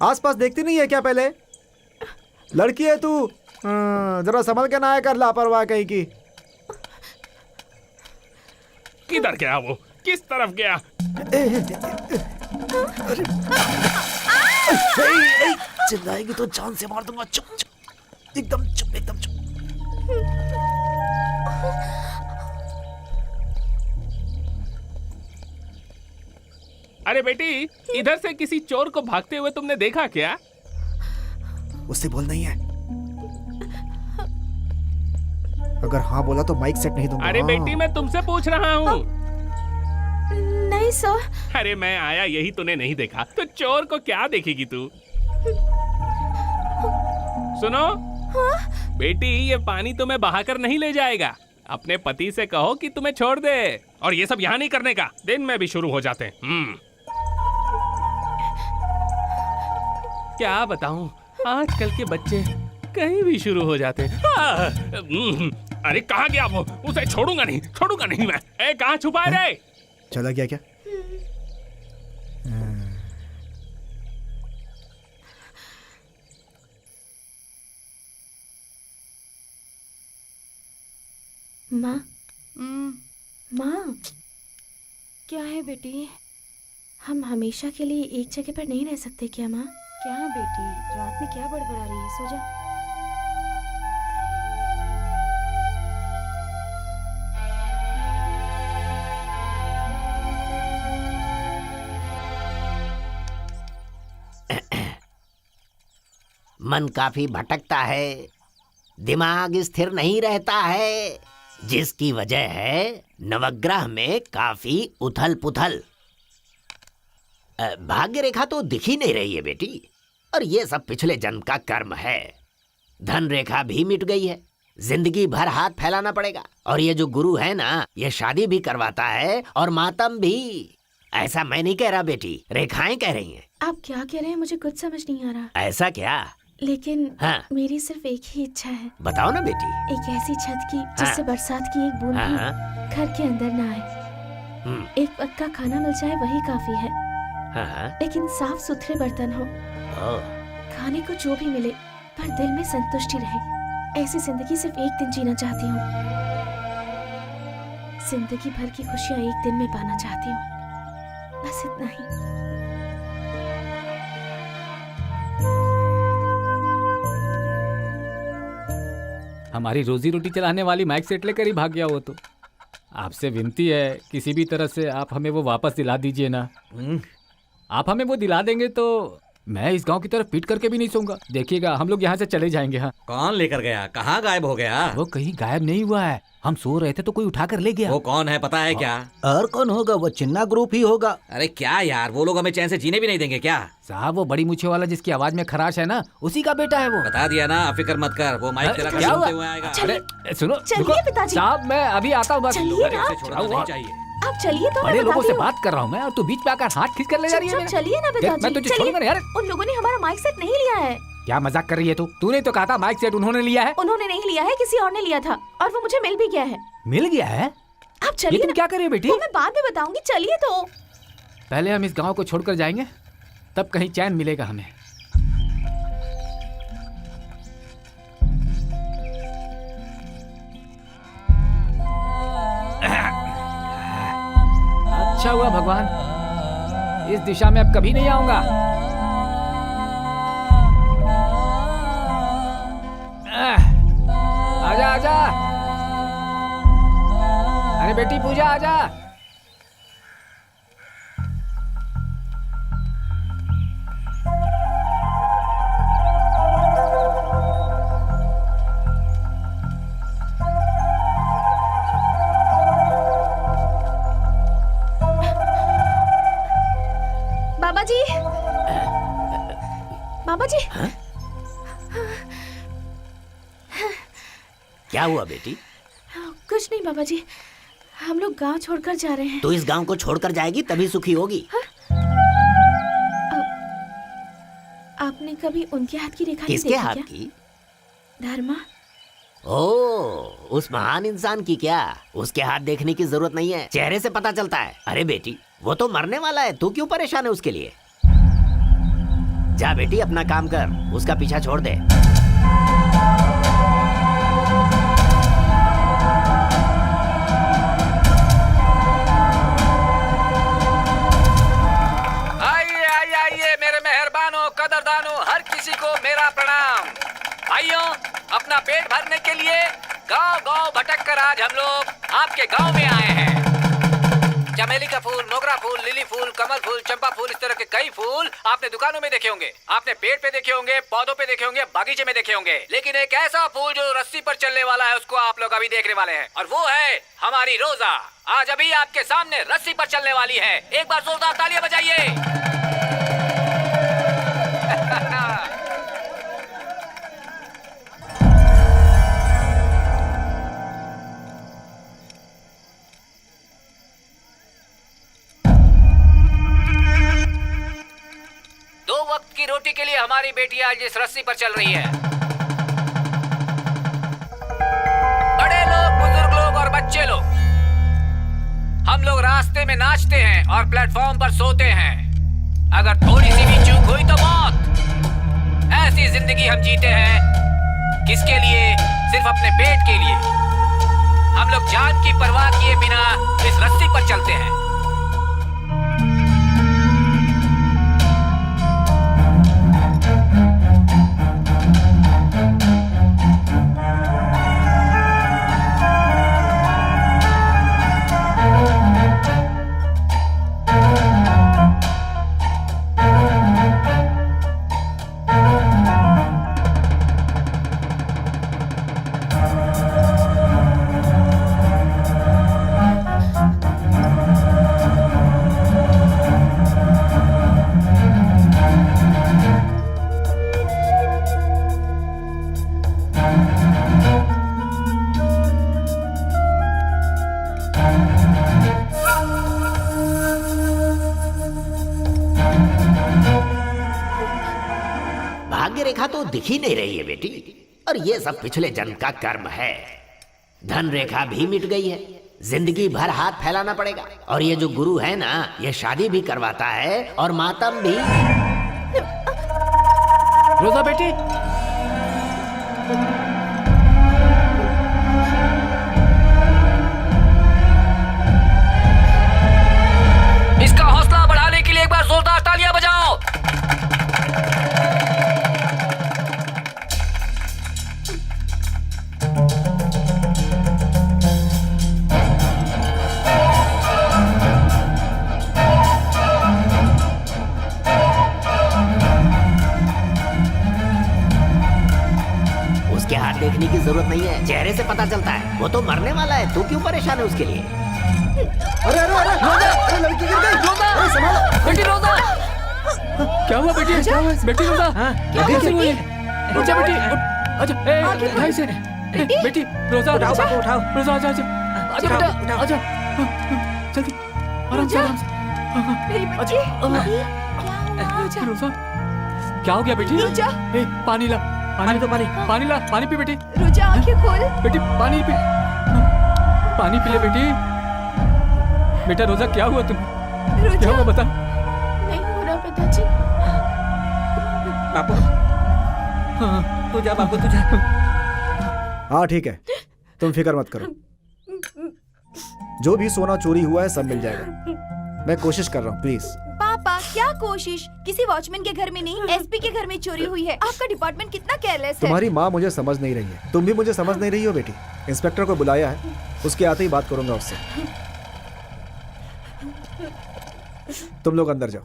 आसपास देखती नहीं है क्या? पहले लड़की है तू, जरा संभल के ना आया कर, लापरवाह कहीं की। किधर गया वो? किस तरफ गया? चिल्लाएगी तो जान से मार दूंगा। चुप चुप, एकदम चुप, एकदम चुप। अरे बेटी, इधर से किसी चोर को भागते हुए तुमने देखा क्या? उससे बोल नहीं है। अगर हाँ बोला तो माइक सेट नहीं दूंगा। अरे बेटी, मैं तुमसे पूछ रहा हूँ। नहीं सर। अरे मैं आया यही तूने नहीं देखा तो चोर को क्या देखेगी तू? सुनो बेटी, ये पानी तुम्हें बहाकर नहीं ले जाएगा। अपने पति से कहो कि तुम्हें छोड़ दे। और ये सब यहाँ नहीं करने का, दिन में भी शुरू हो जाते हैं। क्या बताऊं, आजकल के बच्चे कहीं भी शुरू हो जाते हैं। अरे कहाँ गया वो? उसे छोड़ूंगा नहीं मैं। कहाँ छुपा है रे? चला गया क्या? माँ, माँ, क्या है बेटी? हम हमेशा के लिए एक जगह पर नहीं रह सकते क्या माँ? क्या बेटी, रात में क्या बड़बड़ा रही है? सो जा। मन काफी भटकता है, दिमाग स्थिर नहीं रहता है, जिसकी वजह है नवग्रह में काफी उथल पुथल। भाग्य रेखा तो दिख ही नहीं रही है बेटी, और ये सब पिछले जन्म का कर्म है। धन रेखा भी मिट गई है, जिंदगी भर हाथ फैलाना पड़ेगा। और ये जो गुरु है ना, ये शादी भी करवाता है और मातम भी। ऐसा मैं नहीं कह रहा बेटी, रेखाएं कह रही हैं। आप क्या कह रहे हैं, मुझे कुछ समझ नहीं आ रहा। ऐसा क्या? लेकिन हाँ। मेरी सिर्फ एक ही इच्छा है। बताओ ना बेटी। एक ऐसी छत की जिससे बरसात की एक बूंद भी घर के अंदर ना आए। एक पक्का खाना मिल जाए वही काफी है। लेकिन साफ सुथरे बर्तन हो, खाने को जो भी मिले पर दिल में संतुष्टि रहे। ऐसी जिंदगी सिर्फ एक दिन जीना चाहती हूँ। जिंदगी भर की खुशियाँ एक दिन में पाना चाहती हूँ, बस इतना ही। हमारी रोजी रोटी चलाने वाली माइक सेट लेकर ही भाग गया वो तो। आपसे विनती है, किसी भी तरह से आप हमें वो वापस दिला दीजिए ना। आप हमें वो दिला देंगे तो मैं इस गांव की तरफ पीट करके भी नहीं सोऊंगा। देखिएगा, हम लोग यहाँ से चले जाएंगे। हाँ। कौन लेकर गया? कहाँ गायब हो गया? वो कहीं गायब नहीं हुआ है, हम सो रहे थे तो कोई उठा कर ले गया। वो कौन है पता है क्या? और कौन होगा? वो चिन्ना ग्रुप ही होगा। अरे क्या यार, वो लोग हमें चैन से जीने भी नहीं देंगे क्या? साहब, वो बड़ी मूछे वाला जिसकी आवाज में खराश है ना, उसी का बेटा है वो। बता दिया ना, फिक्र मत कर, वो माइक तेरा क्या हुआ? हुए आएगा। अरे सुनो, चलिए पिताजी। साहब मैं अभी आता हूँ बस। चलिए ना। छोड़ना नहीं चाहिए। आप चलिए तो। बड़े लोगों से बात कर रहा हूँ मैं, और तू बीच में आकर हाथ खींच कर ले जा रही है। चलिए ना पिताजी, मैं तुझे छोड़ूंगा नहीं यार। उन लोगों ने हमारा माइक सेट नहीं लिया है। क्या मजाक कर रही है तू? तूने तो कहा था माइक सेट उन्होंने लिया है। उन्होंने नहीं लिया है, किसी और ने लिया था, और वो मुझे मिल भी गया है। मिल गया है? आप चलिए। तुम क्या कर रही हो बेटी? वो मैं बाद में बताऊंगी, चलिए तो। पहले हम इस गांव को छोड़कर जाएंगे, तब कहीं चैन मिलेगा हमें। अच्छा हुआ भगवान, इस दिशा में अब कभी नहीं आऊंगा। आजा आजा, अरे बेटी पूजा आजा। बाबा जी, बाबा जी। क्या हुआ बेटी? कुछ नहीं बाबा जी, हम लोग गांव छोड़कर जा रहे हैं। तो इस गांव को छोड़कर जाएगी तभी सुखी होगी। आपने कभी उनके हाथ की रेखा किसके हाथ की? धर्मा। ओह, उस महान इंसान की क्या? उसके हाथ देखने की जरूरत नहीं है, चेहरे से पता चलता है। अरे बेटी, वो तो मरने वाला है, तू क्यों परेशान है उसके लिए? जा बेटी अपना काम कर, उसका पीछा छोड़ दे। आइए आइए आइए मेरे मेहरबानों कदरदानों, हर किसी को मेरा प्रणाम। भाइयों, अपना पेट भरने के लिए गांव गांव भटक कर आज हम लोग आपके गांव में आए हैं। चमेली का फूल, मोगरा फूल, लिली फूल, कमल फूल, चंपा फूल, इस तरह के कई फूल आपने दुकानों में देखे होंगे, आपने पेड़ पे देखे होंगे, पौधों पे देखे होंगे, बगीचे में देखे होंगे, लेकिन एक ऐसा फूल जो रस्सी पर चलने वाला है उसको आप लोग अभी देखने वाले हैं, और वो है हमारी रोजा। आज अभी आपके सामने रस्सी पर चलने वाली है। एक बार जोरदार तालियां बजाइए। दो वक्त की रोटी के लिए हमारी बेटी आज इस रस्सी पर चल रही है। बड़े लोग, बुजुर्ग लोग और बच्चे लोग, हम लोग रास्ते में नाचते हैं और प्लेटफॉर्म पर सोते हैं। अगर थोड़ी सी भी चूक हुई तो मौत। ऐसी जिंदगी हम जीते हैं। किसके लिए? सिर्फ अपने पेट के लिए। हम लोग जान की परवाह किए बिना इस रस्सी पर चलते हैं। भाग्य रेखा तो दिख ही नहीं रही है बेटी, और ये सब पिछले जन्म का कर्म है। धन रेखा भी मिट गई है, जिंदगी भर हाथ फैलाना पड़ेगा। और ये जो गुरु है ना, ये शादी भी करवाता है और मातम भी। रोजा बेटी, इसका हौसला बढ़ाने के लिए एक बार जोरदार तालियां बजाओ। उसके हाथ देखने की जरूरत नहीं है, चेहरे से पता चलता है। वो तो मरने वाला है, तू क्यों परेशान है उसके लिए? अरे अरे अरे रोजा, अरे लड़की गिर गई। रोजा, अरे संभालो बेटी रोजा, क्या हुआ बेटी? बेटी रोजा, क्या कैसे हुआ? हुई? उठ जा बेटी, उठ। अच्छा, ढाई से बेटी रोजा, उठाओ बाबू, उठाओ। रोजा, आजा आजा, आजा उठाओ, बेटा, उठाओ। आजा, जल्दी, आराम से, आराम से। मेरी बच्ची, अच्छा, रोजा, क्या हो गया बेटी? रोजा। ए, पानी ला, पानी तो पानी ला, पानी पी बेटी, रोजा आंखें खोल। बेटी पानी पी, पानी पी ले बेटी। बेटा रोजा, क्या हुआ तुम्हें? क्या हुआ बता। नहीं हो रहा पिताजी। बापू, तू जा बापू, तू जा। हाँ ठीक है, तुम फिक्र मत करो। जो भी सोना चोरी हुआ है सब मिल जाएगा। मैं कोशिश कर रहा हूँ, प्लीज। पापा क्या कोशिश? किसी वॉचमैन के घर में नहीं, एसपी के घर में चोरी हुई है। आपका डिपार्टमेंट कितना केयरलेस है। तुम्हारी माँ मुझे समझ नहीं रही है, तुम भी मुझे समझ नहीं रही हो बेटी। इंस्पेक्टर को बुलाया है, उसके आते ही बात करूंगा उससे। तुम लोग अंदर जाओ।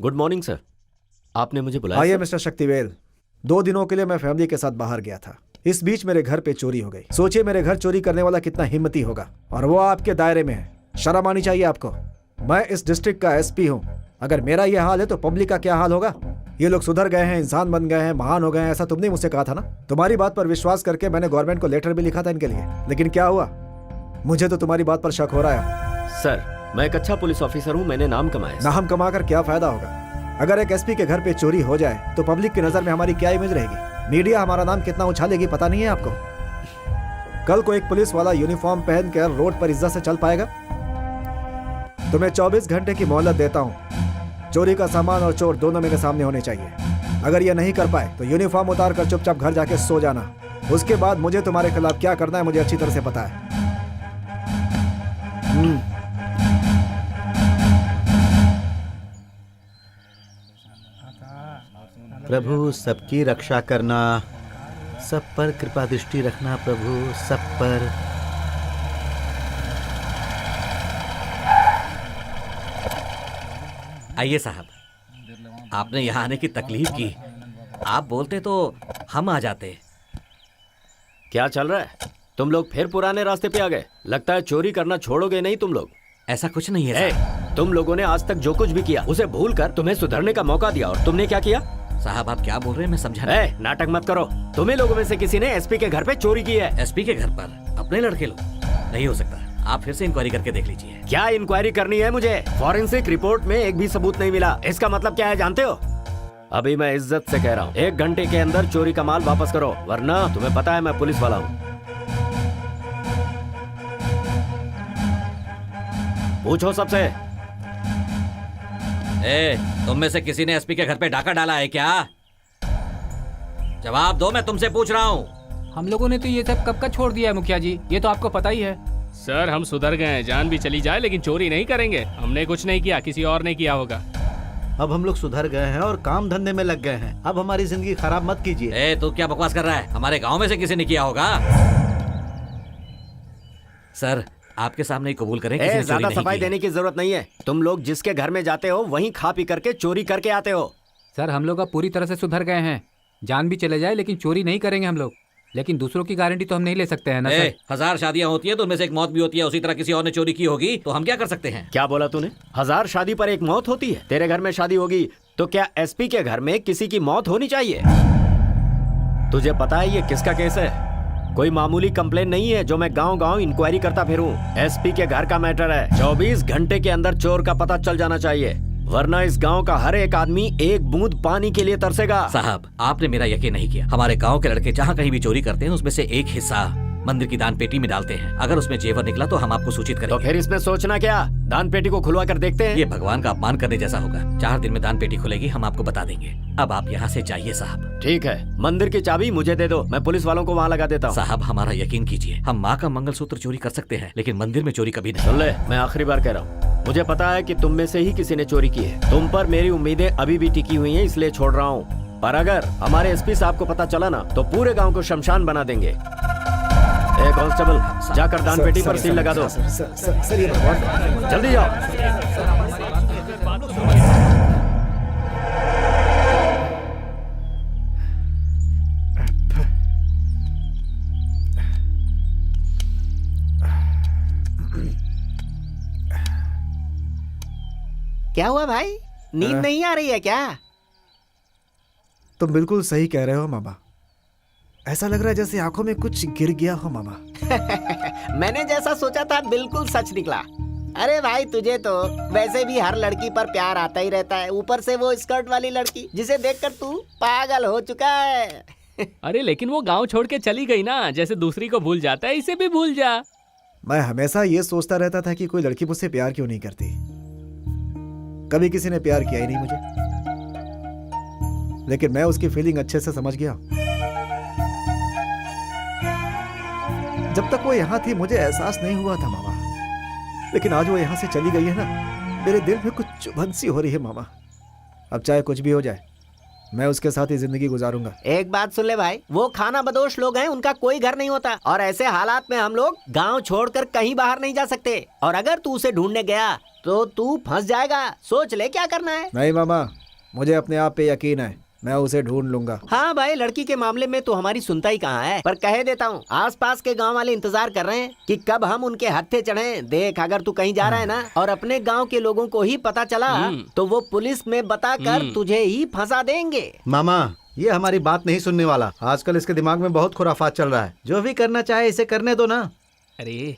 गुड मॉर्निंग सर, आपने मुझे बुलाया? आइए सर? मिस्टर शक्तिवेल, 2 दिनों के लिए मैं फैमिली के साथ बाहर गया था। इस बीच मेरे घर पे चोरी हो गई। सोचिए मेरे घर चोरी करने वाला कितना हिम्मती होगा, और वो आपके दायरे में है। शर्म आनी चाहिए आपको। मैं इस डिस्ट्रिक्ट का एसपी हूँ। अगर मेरा ये हाल है तो पब्लिक का क्या हाल होगा? ये लोग सुधर गए हैं, इंसान बन गए हैं, महान हो गए हैं, ऐसा तुमने मुझसे कहा था ना। तुम्हारी बात पर विश्वास करके मैंने गवर्नमेंट को लेटर भी लिखा था इनके लिए, लेकिन क्या हुआ? मुझे तो तुम्हारी बात पर शक हो रहा है। सर, मैं एक अच्छा पुलिस ऑफिसर हूँ, मैंने नाम कमाया। नाम कमाकर क्या फायदा होगा? अगर एक एसपी के घर पे चोरी हो जाए तो पब्लिक की नजर में हमारी क्या इमेज रहेगी? मीडिया हमारा नाम कितना उछालेगी पता नहीं है आपको? कल को एक पुलिस वाला यूनिफॉर्म पहनकर रोड पर इज्जत से चल पाएगा? तुम्हें 24 घंटे की मोहलत देता हूँ। चोरी का सामान और चोर दोनों मेरे सामने होने चाहिए। अगर ये नहीं कर पाए तो यूनिफॉर्म उतार कर चुपचाप घर जाके सो जाना। उसके बाद मुझे तुम्हारे खिलाफ क्या करना है मुझे अच्छी तरह से पता है। प्रभु सबकी रक्षा करना, सब पर कृपा दृष्टि रखना प्रभु, सब पर। आइए साहब, आपने यहाँ आने की तकलीफ की। आप बोलते तो हम आ जाते। क्या चल रहा है? तुम लोग फिर पुराने रास्ते पे आ गए। लगता है चोरी करना छोड़ोगे नहीं तुम लोग। ऐसा कुछ नहीं है साहब। तुम लोगों ने आज तक जो कुछ भी किया उसे भूलकर तुम्हें सुधरने का मौका दिया, और तुमने क्या किया? साहब आप क्या बोल रहे हैं, मैं समझा नहीं। नाटक मत करो। तुम्हें लोगों में से किसी ने एसपी के घर पे चोरी की है। एसपी के घर पर अपने लड़के लोग? नहीं हो सकता, आप फिर से इंक्वायरी करके देख लीजिए। क्या इंक्वायरी करनी है मुझे? फॉरेंसिक रिपोर्ट में एक भी सबूत नहीं मिला। इसका मतलब क्या है जानते हो? अभी मैं इज्जत से कह रहा हूँ, 1 घंटे के अंदर चोरी का माल वापस करो, वरना तुम्हें पता है मैं पुलिस वाला हूँ। पूछो सबसे। तुम में से किसी ने एसपी के घर पे डाका डाला है क्या? जवाब दो, मैं तुमसे पूछ रहा हूँ। हम लोगों ने तो ये सब कब का छोड़ दिया है मुखिया जी, ये तो आपको पता ही है। सर हम सुधर गए हैं, जान भी चली जाए लेकिन चोरी नहीं करेंगे। हमने कुछ नहीं किया, किसी और ने किया होगा। अब हम लोग सुधर गए हैं और काम धंधे में लग गए हैं। अब हमारी जिंदगी खराब मत कीजिए। तू क्या बकवास कर रहा है? हमारे गांव में से किसी ने किया होगा। सर आपके सामने ही कबूल करें, किसी ने चोरी ज्यादा नहीं सफाई की है। देने की जरूरत नहीं है। तुम लोग जिसके घर में जाते हो वहीं खा पी करके चोरी करके आते हो। सर हम लोग अब पूरी तरह से सुधर गए हैं। जान भी चले जाए लेकिन चोरी नहीं करेंगे हम लोग। लेकिन दूसरों की गारंटी तो हम नहीं ले सकते हैं ना सर। 1000 शादियां होती है तो उनमें से एक मौत भी होती है। उसी तरह किसी और ने चोरी की होगी तो हम क्या कर सकते हैं? क्या बोला तूने? 1000 शादी पर एक मौत होती है? तेरे घर में शादी होगी तो क्या एसपी के घर में किसी की मौत होनी चाहिए? तुझे पता है ये किसका केस है? कोई मामूली कंप्लेन नहीं है जो मैं गांव-गांव इंक्वायरी करता फिरूं। एसपी के घर का मैटर है। 24 घंटे के अंदर चोर का पता चल जाना चाहिए, वरना इस गांव का हर एक आदमी एक बूंद पानी के लिए तरसेगा। साहब आपने मेरा यकीन नहीं किया। हमारे गांव के लड़के जहां कहीं भी चोरी करते हैं उसमें से एक हिस्सा मंदिर की दान पेटी में डालते हैं। अगर उसमें जेवर निकला तो हम आपको सूचित करेंगे। तो फिर इसमें सोचना क्या? दान पेटी को खुलवा कर देखते हैं। ये भगवान का अपमान करने जैसा होगा। 4 दिन में दान पेटी खुलेगी, हम आपको बता देंगे। अब आप यहाँ से जाइए साहब। ठीक है, मंदिर की चाबी मुझे दे दो, मैं पुलिस वालों को वहाँ लगा देता हूँ। साहब हमारा यकीन कीजिए, हम माँ का मंगलसूत्र चोरी कर सकते हैं लेकिन मंदिर में चोरी कभी नहीं। सुन ले, मैं आखिरी बार कह रहा हूँ, मुझे पता है कि तुम में से ही किसी ने चोरी की है। तुम पर मेरी उम्मीदें अभी भी टिकी हुई हैं, इसलिए छोड़ रहा हूँ। पर अगर हमारे एसपी साहब को पता चला ना तो पूरे गांव को शमशान बना देंगे। कांस्टेबल जाकर दान पेटी पर सील लगा दो। सर ये भगवान, जल्दी जाओ। क्या हुआ भाई, नींद नहीं आ रही है क्या? तुम बिल्कुल सही कह रहे हो मामा। ऐसा लग रहा है जैसे आंखों में कुछ गिर गया हो मामा। मैंने जैसा सोचा था बिल्कुल सच निकला। अरे भाई तुझे तो वैसे भी हर लड़की पर प्यार आता ही रहता है, ऊपर से वो स्कर्ट वाली लड़की जिसे देखकर तू पागल हो चुका है। अरे लेकिन वो गांव छोड़ के चली गई ना, जैसे दूसरी को भूल जाता है इसे भी भूल जा। मैं हमेशा ये सोचता रहता था कि कोई लड़की मुझसे प्यार क्यों नहीं करती। कभी किसी ने प्यार किया ही नहीं मुझे, लेकिन मैं उसकी फीलिंग अच्छे से समझ गया। जब तक वो यहाँ थी मुझे एहसास नहीं हुआ था मामा, लेकिन आज वो यहाँ से चली गई है ना, मेरे दिल में कुछ चुभन सी हो रही है मामा। अब चाहे कुछ भी हो जाए मैं उसके साथ ही जिंदगी गुजारूंगा। एक बात सुन ले भाई, वो खाना बदोश लोग हैं, उनका कोई घर नहीं होता, और ऐसे हालात में हम लोग गांव छोड़कर कहीं बाहर नहीं जा सकते। और अगर तू उसे ढूंढने गया तो तू फंस जाएगा। सोच ले क्या करना है। नहीं मामा, मुझे अपने आप पे यकीन है, मैं उसे ढूंढ लूंगा। हाँ भाई, लड़की के मामले में तो हमारी सुनता ही कहाँ है। पर कह देता हूँ, आसपास के गांव वाले इंतजार कर रहे हैं कि कब हम उनके हत्थे चढ़े। देख, अगर तू कहीं जा रहा है ना और अपने गांव के लोगों को ही पता चला तो वो पुलिस में बताकर तुझे ही फंसा देंगे। मामा ये हमारी बात नहीं सुनने वाला। आजकल इसके दिमाग में बहुत खुराफात चल रहा है। जो भी करना चाहे इसे करने दो ना। अरे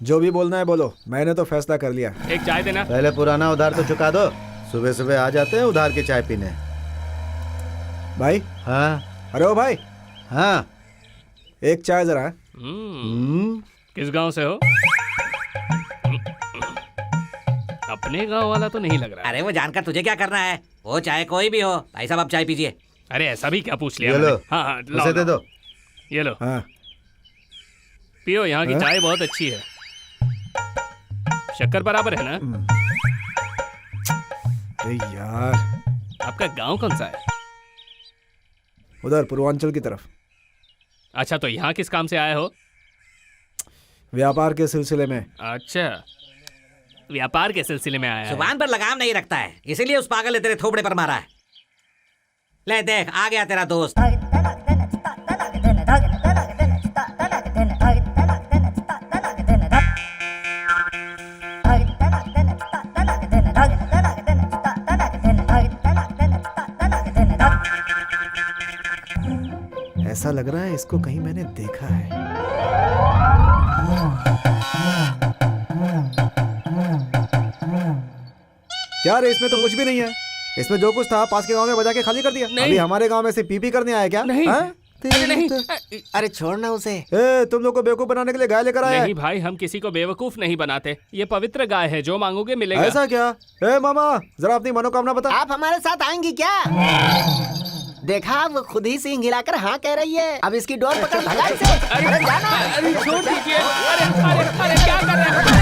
जो भी बोलना है बोलो, मैंने तो फैसला कर लिया। एक चाय देना। पहले पुराना उधार तो चुका दो। सुबह सुबह आ जाते हैं उधार की चाय पीने। भाई हाँ अरे ओ भाई, हाँ एक चाय जरा। किस गांव से हो? अपने गांव वाला तो नहीं लग रहा। अरे वो जानकर तुझे क्या करना है, वो चाहे कोई भी हो। भाई साहब आप चाय पीजिए। अरे ऐसा भी क्या पूछ लिया ये लो। मैंने? हाँ हाँ लाओ, उसे दे लाओ। दो। ये लो हाँ पियो, यहाँ की हाँ? चाय बहुत अच्छी है। शक्कर बराबर है ना? अरे यार, आपका गांव कौन सा है? उधर पूर्वांचल की तरफ। अच्छा तो यहाँ किस काम से आए हो? व्यापार के सिलसिले में। अच्छा व्यापार के सिलसिले में आया है। जुबान पर लगाम नहीं रखता है, इसीलिए उस पागल ने तेरे थोपड़े पर मारा है। ले देख आ गया तेरा दोस्त। ऐसा लग रहा है इसको कहीं मैंने देखा है। क्या रे, इसमें तो कुछ भी नहीं है। इसमें जो कुछ था पास के गांव में बजा के खाली कर दिया। अभी हमारे गांव में से पीपी करने आया क्या? नहीं। हाँ? नहीं अरे छोड़ना उसे। ए, तुम लोग को बेवकूफ बनाने के लिए गाय लेकर आया है। नहीं भाई, हम किसी को बेवकूफ नहीं बनाते। ये पवित्र गाय है, जो मांगोगे मिलेगा। ऐसा क्या? ए मामा, जरा अपनी मनोकामना बता। आप हमारे साथ आएंगी क्या? देखा, वो खुद ही सिंह हिलाकर हाँ कह रही है। अब इसकी डोर पकड़ भगा इसे। अरे जाना। अरे छोड़ दीजिए। अरे अरे अरे क्या कर रहे हैं?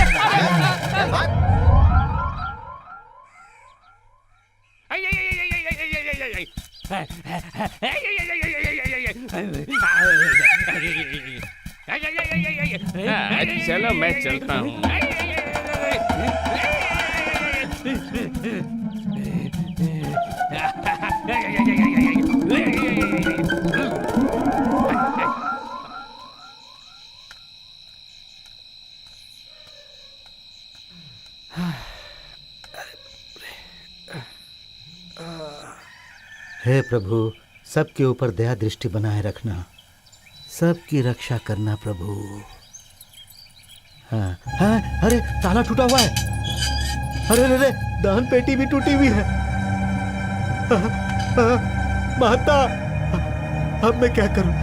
चलो मैं चलता हूँ। हे प्रभु, सबके ऊपर दया दृष्टि बनाए रखना, सबकी रक्षा करना प्रभु। हाँ हाँ, अरे ताला टूटा हुआ है। अरे अरे दान पेटी भी टूटी हुई है। महता, अब मैं क्या करूं?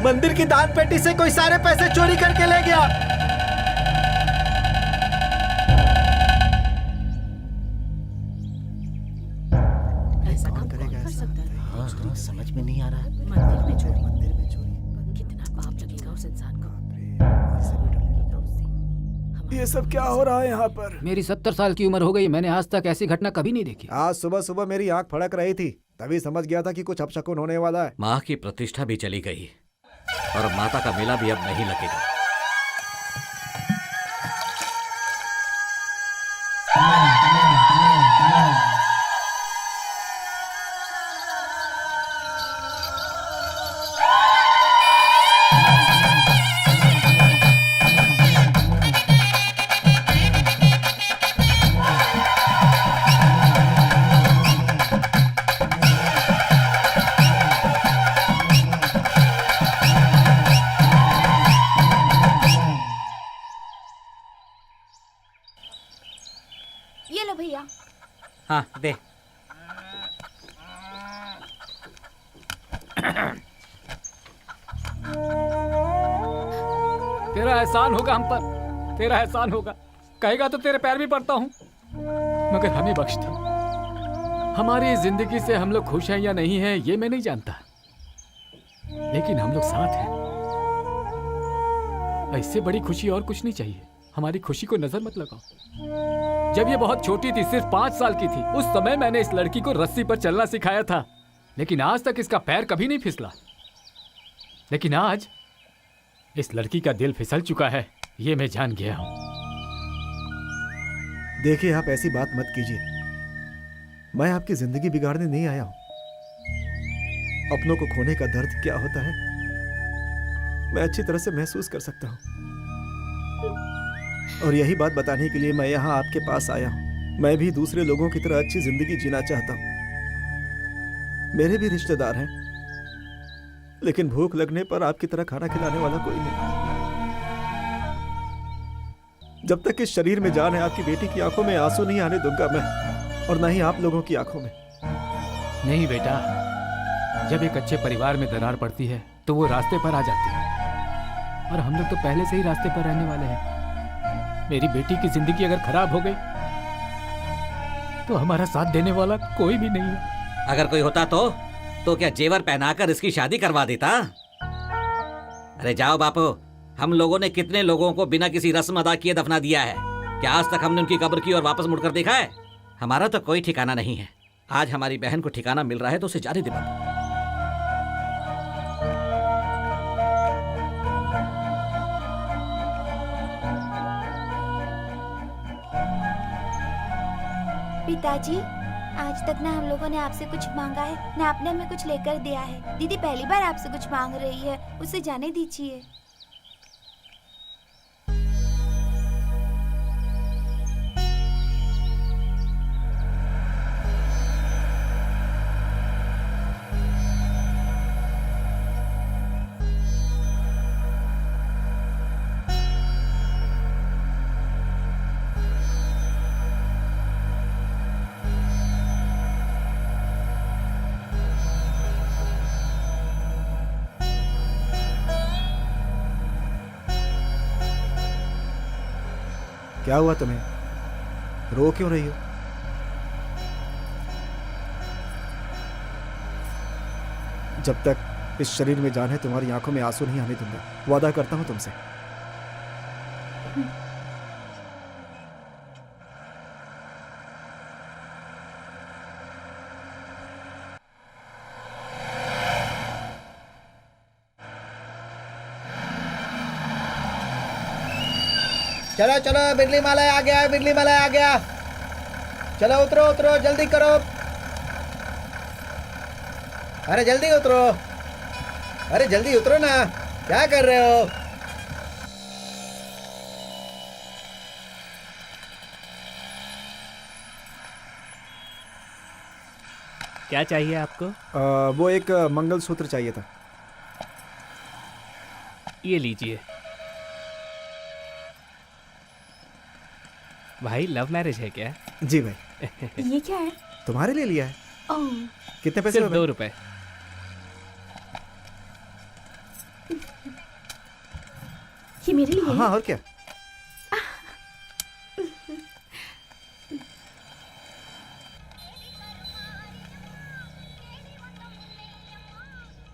मंदिर की दान पेटी से कोई सारे पैसे चोरी करके ले गया। ऐसा काम कौन कर सकता है? हाँ, समझ में नहीं आ रहा। मंदिर में चोरी। कितना पाप लगेगा उस इंसान को। ये सब क्या हो रहा है यहाँ पर? मेरी 70 साल की उम्र हो गई, मैंने आज तक ऐसी घटना कभी नहीं देखी। आज सुबह सुबह मेरी आंख फड़क रही थी, तभी समझ गया था कि कुछ अपशकुन होने वाला है। माँ की प्रतिष्ठा भी चली गई और माता का मेला भी अब नहीं लगेगा। ये लो भैया। हाँ दे। तेरा एहसान होगा हम पर, तेरा एहसान होगा। कहेगा तो तेरे पैर भी पड़ता हूँ, मगर हमें बख्श दे। हमारी जिंदगी से हम लोग खुश हैं या नहीं हैं ये मैं नहीं जानता, लेकिन हम लोग साथ हैं। इससे बड़ी खुशी और कुछ नहीं चाहिए। हमारी खुशी को नजर मत लगाओ। जब ये बहुत छोटी थी, सिर्फ 5 साल की थी, उस समय मैंने इस लड़की को रस्सी पर चलना सिखाया था, लेकिन आज तक इसका पैर कभी नहीं फिसला। लेकिन आज इस लड़की का दिल फिसल चुका है, ये मैं जान गया हूं। देखिए, आप ऐसी बात मत कीजिए। मैं आपकी जिंदगी बिगाड़ने नहीं आया हूं। अपनों को खोने का दर्द क्या होता है मैं अच्छी तरह से महसूस कर सकता हूं, और यही बात बताने के लिए मैं यहाँ आपके पास आया हूं। मैं भी दूसरे लोगों की तरह अच्छी जिंदगी जीना चाहता हूं। मेरे भी रिश्तेदार हैं, लेकिन भूख लगने पर आपकी तरह खाना खिलाने वाला कोई नहीं। जब तक इस शरीर में जान है, आपकी बेटी की आंखों में आंसू नहीं आने दूंगा मैं, और न ही आप लोगों की आंखों में। नहीं बेटा, जब एक अच्छे परिवार में दरार पड़ती है तो वो रास्ते पर आ जाती है। और हम लोग तो पहले से ही रास्ते पर रहने वाले हैं। मेरी बेटी की जिंदगी अगर खराब हो गई तो हमारा साथ देने वाला कोई भी नहीं है। अगर कोई होता तो क्या जेवर पहनाकर इसकी शादी करवा देता? अरे जाओ बापू, हम लोगों ने कितने लोगों को बिना किसी रस्म अदा किए दफना दिया है। क्या आज तक हमने उनकी कब्र की और वापस मुड़कर देखा है? हमारा तो कोई ठिकाना नहीं है। आज हमारी बहन को ठिकाना मिल रहा है तो उसे जाने दे बापू। पिताजी, आज तक ना हम लोगों ने आपसे कुछ मांगा है ना आपने हमें कुछ लेकर दिया है। दीदी पहली बार आपसे कुछ मांग रही है, उसे जाने दीजिए। क्या हुआ तुम्हें? रो क्यों रही हो? जब तक इस शरीर में जान है तुम्हारी आंखों में आंसू नहीं आने दूंगा। वादा करता हूं तुमसे। चलो चलो, बिजली माला आ गया है, बिजली माला आ गया। चलो उतरो उतरो, जल्दी करो। अरे जल्दी उतरो, अरे जल्दी उतरो ना, क्या कर रहे हो? क्या चाहिए आपको? वो एक मंगलसूत्र चाहिए था। ये लीजिए। भाई लव मैरिज है क्या? जी भाई। ये क्या है? तुम्हारे लिए लिया है। ओह, कितने पैसे सिर्फ हुए? 2 रुपए। ये मेरे लिए है? हाँ, और क्या।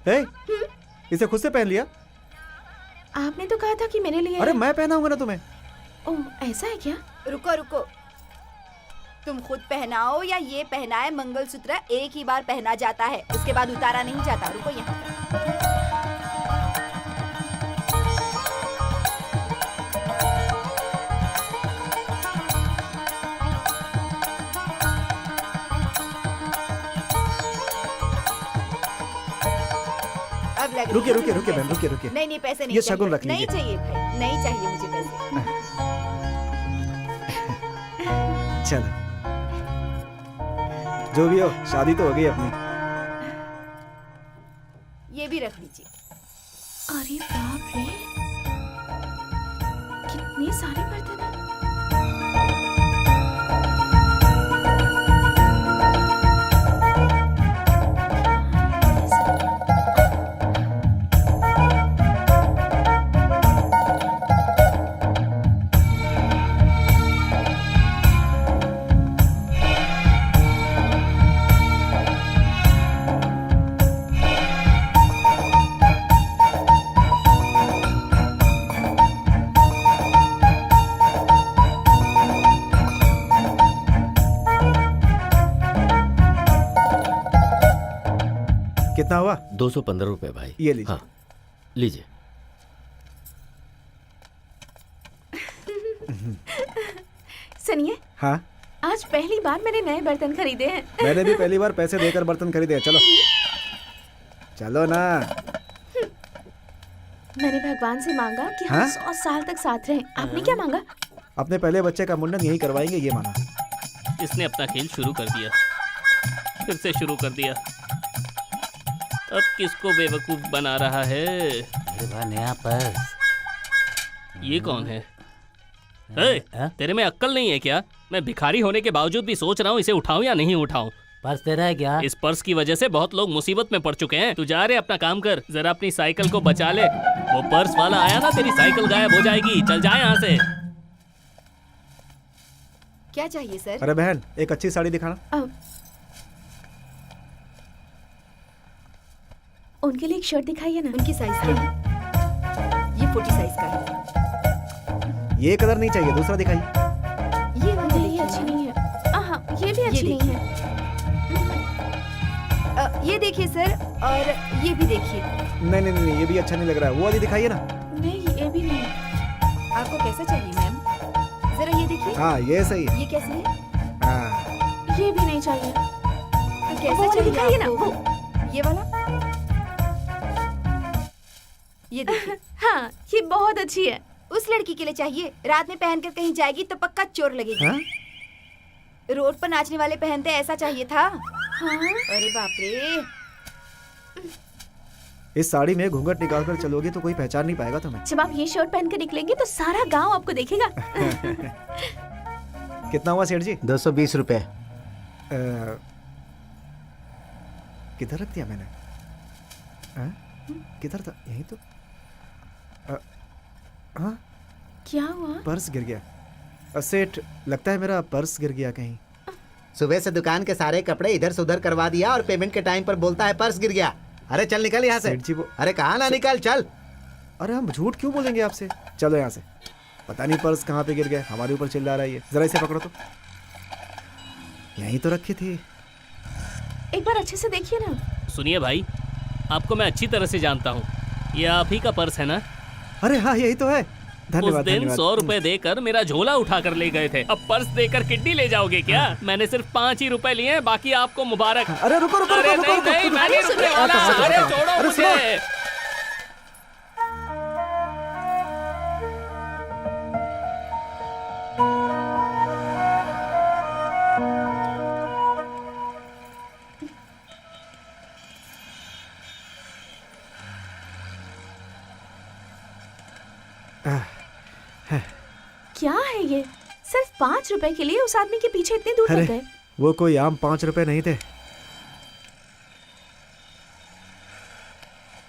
ए, इसे खुद से पहन लिया? आपने तो कहा था कि मेरे लिए अरे है। मैं पहनाऊंगा ना तुम्हें। ओह, ऐसा है क्या? रुको रुको, तुम खुद पहनाओ या ये पहनाए, मंगलसूत्र एक ही बार पहना जाता है, उसके बाद उतारा नहीं जाता। रुको यहाँ पर। अब लग रुकिए रही है रुकिए मुझे रुकिए बहन, पैसे। रुकिए रुकिए। नहीं नहीं, पैसे नहीं ये चाहिए। शगुन रख नहीं लीजिए। चाहिए भाई, नहीं चाहिए मुझे पैसे। चलो, जो भी हो, शादी तो हो गई अपनी। ये भी रख लीजिए। अरे बाप रे, कितने सारे बर्तन हैं। कितना हुआ? 215 रुपए भाई। ये लीजिए। हाँ, लीजिए। सुनिए, हाँ, आज पहली बार मैंने नए बर्तन खरीदे हैं। मैंने भी पहली बार पैसे देकर बर्तन खरीदे। चलो चलो ना। मैंने भगवान से मांगा कि हम हाँ? 100 साल तक साथ रहें। आपने क्या मांगा? अपने पहले बच्चे का मुंडन यही करवाएंगे, ये माना। इसने अपना खेल शुरू कर दिया, फिर से शुरू कर दिया। अब किसको बेवकूफ बना रहा है? नया पर्स। ये कौन है? ए, तेरे में अक्ल नहीं है क्या? मैं भिखारी होने के बावजूद भी सोच रहा हूँ इसे उठाऊं या नहीं उठाऊं। पर्स तेरा है क्या? इस पर्स की वजह से बहुत लोग मुसीबत में पड़ चुके हैं। तू जा रे अपना काम कर, जरा अपनी साइकिल को बचा ले। वो पर्स वाला आया ना, तेरी साइकिल गायब हो जाएगी। चल जा यहाँ से। क्या चाहिए सर? अरे बहन, एक अच्छी साड़ी दिखाना। उनके लिए एक शर्ट दिखाइए ना। उनकी साइज क्या है? ये 40 साइज का है। ये कलर नहीं चाहिए, दूसरा दिखाइए। ये वाला नहीं, ये अच्छी नहीं है। हाँ, ये भी अच्छी नहीं है। ये देखिए सर, और ये भी देखिए। नहीं नहीं नहीं, ये भी अच्छा नहीं लग रहा है। वो वाली दिखाइए ना। नहीं, ये भी नहीं। आपको कैसा चाहिए मैम? जरा ये देखिए। हाँ, ये सही है। ये कैसी है? हाँ। ये भी नहीं चाहिए। तो कैसा वो वाला चाहिए दिखाइए ना, आपको? वो। ये वाला? ये देखिए। हाँ, ये बहुत अच्छी है। उस लड़की के लिए चाहिए, रात में पहनकर कहीं जाएगी तो पक्का चोर लगेगी। हाँ? रोड पर नाचने वाले पहनते ऐसा चाहिए था। हाँ? अरे बाप रे। इस साड़ी में घूंघट निकाल कर चलोगे तो कोई पहचान नहीं पाएगा तुम्हें। जब आप ये शर्ट पहन कर निकलेंगे तो सारा गांव आपको देखेगा। कितना हुआ सेठ जी? 220 रुपए। किधर रख दिया मैंने? किधर था? यहीं तो। हाँ, क्या हुआ? पर्स गिर गया। सेठ, लगता है मेरा पर्स गिर गया कहीं। सुबह से दुकान के सारे कपड़े इधर से उधर करवा दिया और पेमेंट के टाइम पर बोलता है पर्स गिर गया। अरे चल निकल यहाँ से। सेठ जी वो। अरे कहाँ ना निकल, चल। अरे हम झूठ क्यों बोलेंगे आपसे? चलो यहाँ से। पता नहीं पर्स कहाँ पे गिर गया, हमारे ऊपर चिल्ला रहा है ये। जरा इसे पकड़ो तो। यहीं तो रखी थी। एक बार अच्छे से देखिए ना। सुनिए भाई, आपको मैं अच्छी तरह से जानता हूँ। ये आप ही का पर्स है ना? अरे हाँ, यही तो है। उस धन्यवाद दिन धन्यवाद। 100 रुपए देकर मेरा झोला उठा कर ले गए थे। अब पर्स देकर किड्नी ले जाओगे क्या? मैंने सिर्फ 5 ही रुपए लिए हैं, बाकी आपको मुबारक। अरे रुको रुको अरे रुको नहीं रुको, नहीं, रुको, मैं नहीं रुको, रुकने रुको, वाला। आता हूँ, अरे आता हूँ। छोड़ो अरे सुनो। मुझे। क्या है ये? सिर्फ 5 रुपए के लिए उस आदमी के पीछे इतनी दूर अरे तक गए? वो कोई आम 5 रुपए नहीं थे।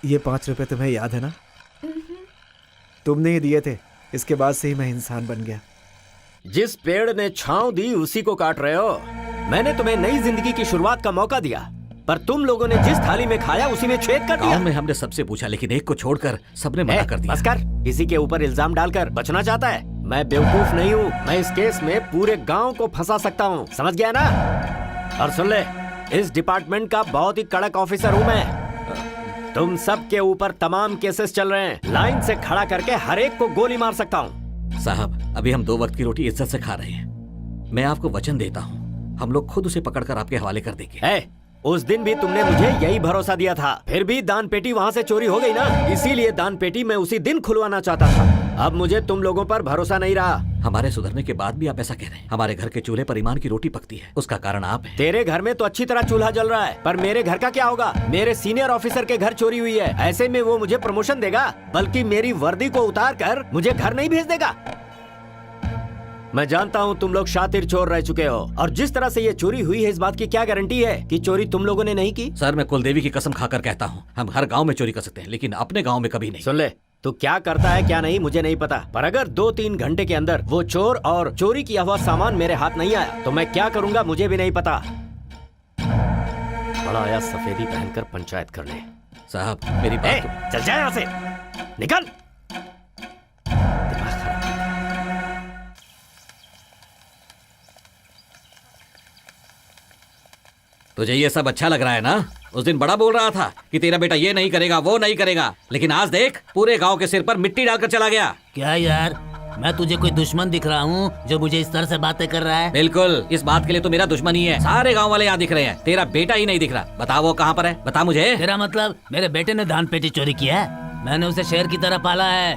ये 5 रुपए तुम्हें याद है ना? तुमने ही दिए थे। इसके बाद से ही मैं इंसान बन गया। जिस पेड़ ने छांव दी उसी को काट रहे हो। मैंने तुम्हें नई जिंदगी की शुरुआत का मौका दिया, पर तुम लोगों ने जिस थाली में खाया उसी में छेद कर दिया। गांव में हमने सबसे पूछा, लेकिन एक को छोड़कर सबने मना कर दिया। बस कर, किसी के ऊपर इल्जाम डालकर बचना चाहता है? मैं बेवकूफ नहीं हूँ। मैं इस केस में पूरे गांव को फंसा सकता हूँ, समझ गया ना? और सुन ले, इस डिपार्टमेंट का बहुत ही कड़क ऑफिसर हूँ मैं। तुम सब के ऊपर तमाम केसेस चल रहे हैं। लाइन से खड़ा करके हर एक को गोली मार सकता हूँ। साहब, अभी हम 2 वक्त की रोटी इज्जत से खा रहे हैं। मैं आपको वचन देता हूँ, हम लोग खुद उसे पकड़कर आपके हवाले कर देंगे। उस दिन भी तुमने मुझे यही भरोसा दिया था, फिर भी दान पेटी वहाँ से चोरी हो गई ना। इसीलिए दान पेटी मैं उसी दिन खुलवाना चाहता था। अब मुझे तुम लोगों पर भरोसा नहीं रहा। हमारे सुधरने के बाद भी आप ऐसा कह रहे हैं? हमारे घर के चूल्हे पर ईमान की रोटी पकती है, उसका कारण आप हैं। तेरे घर में तो अच्छी तरह चूल्हा जल रहा है, पर मेरे घर का क्या होगा? मेरे सीनियर ऑफिसर के घर चोरी हुई है, ऐसे में वो मुझे प्रमोशन देगा, बल्कि मेरी वर्दी को उतार कर मुझे घर नहीं भेज देगा। मैं जानता हूँ तुम लोग शातिर चोर रह चुके हो, और जिस तरह से ये चोरी हुई है इस बात की क्या गारंटी है कि चोरी तुम लोगों ने नहीं की? सर, मैं कुलदेवी की कसम खाकर कहता हूँ, हम हर गांव में चोरी कर सकते हैं, लेकिन अपने गांव में कभी नहीं। सुन ले, तू क्या करता है क्या नहीं मुझे नहीं पता, पर अगर 2-3 घंटे के अंदर वो चोर और चोरी किया हुआ सामान मेरे हाथ नहीं आया तो मैं क्या करूंगा मुझे भी नहीं पता। बड़ा आया सफेदी पहनकर पंचायत करने। साहब, मेरी बात चल जाए यहाँ से, निकल। तुझे ये सब अच्छा लग रहा है ना? उस दिन बड़ा बोल रहा था कि तेरा बेटा ये नहीं करेगा वो नहीं करेगा, लेकिन आज देख, पूरे गांव के सिर पर मिट्टी डालकर चला गया। क्या यार, मैं तुझे कोई दुश्मन दिख रहा हूँ जो मुझे इस तरह से बातें कर रहा है? बिल्कुल, इस बात के लिए तो मेरा दुश्मन ही है। सारे गांव वाले यहाँ दिख रहे हैं, तेरा बेटा ही नहीं दिख रहा। बता वो कहाँ पर है, बता मुझे। तेरा मतलब मेरे बेटे ने दान पेटी चोरी किया है? मैंने उसे शेर की तरह पाला है।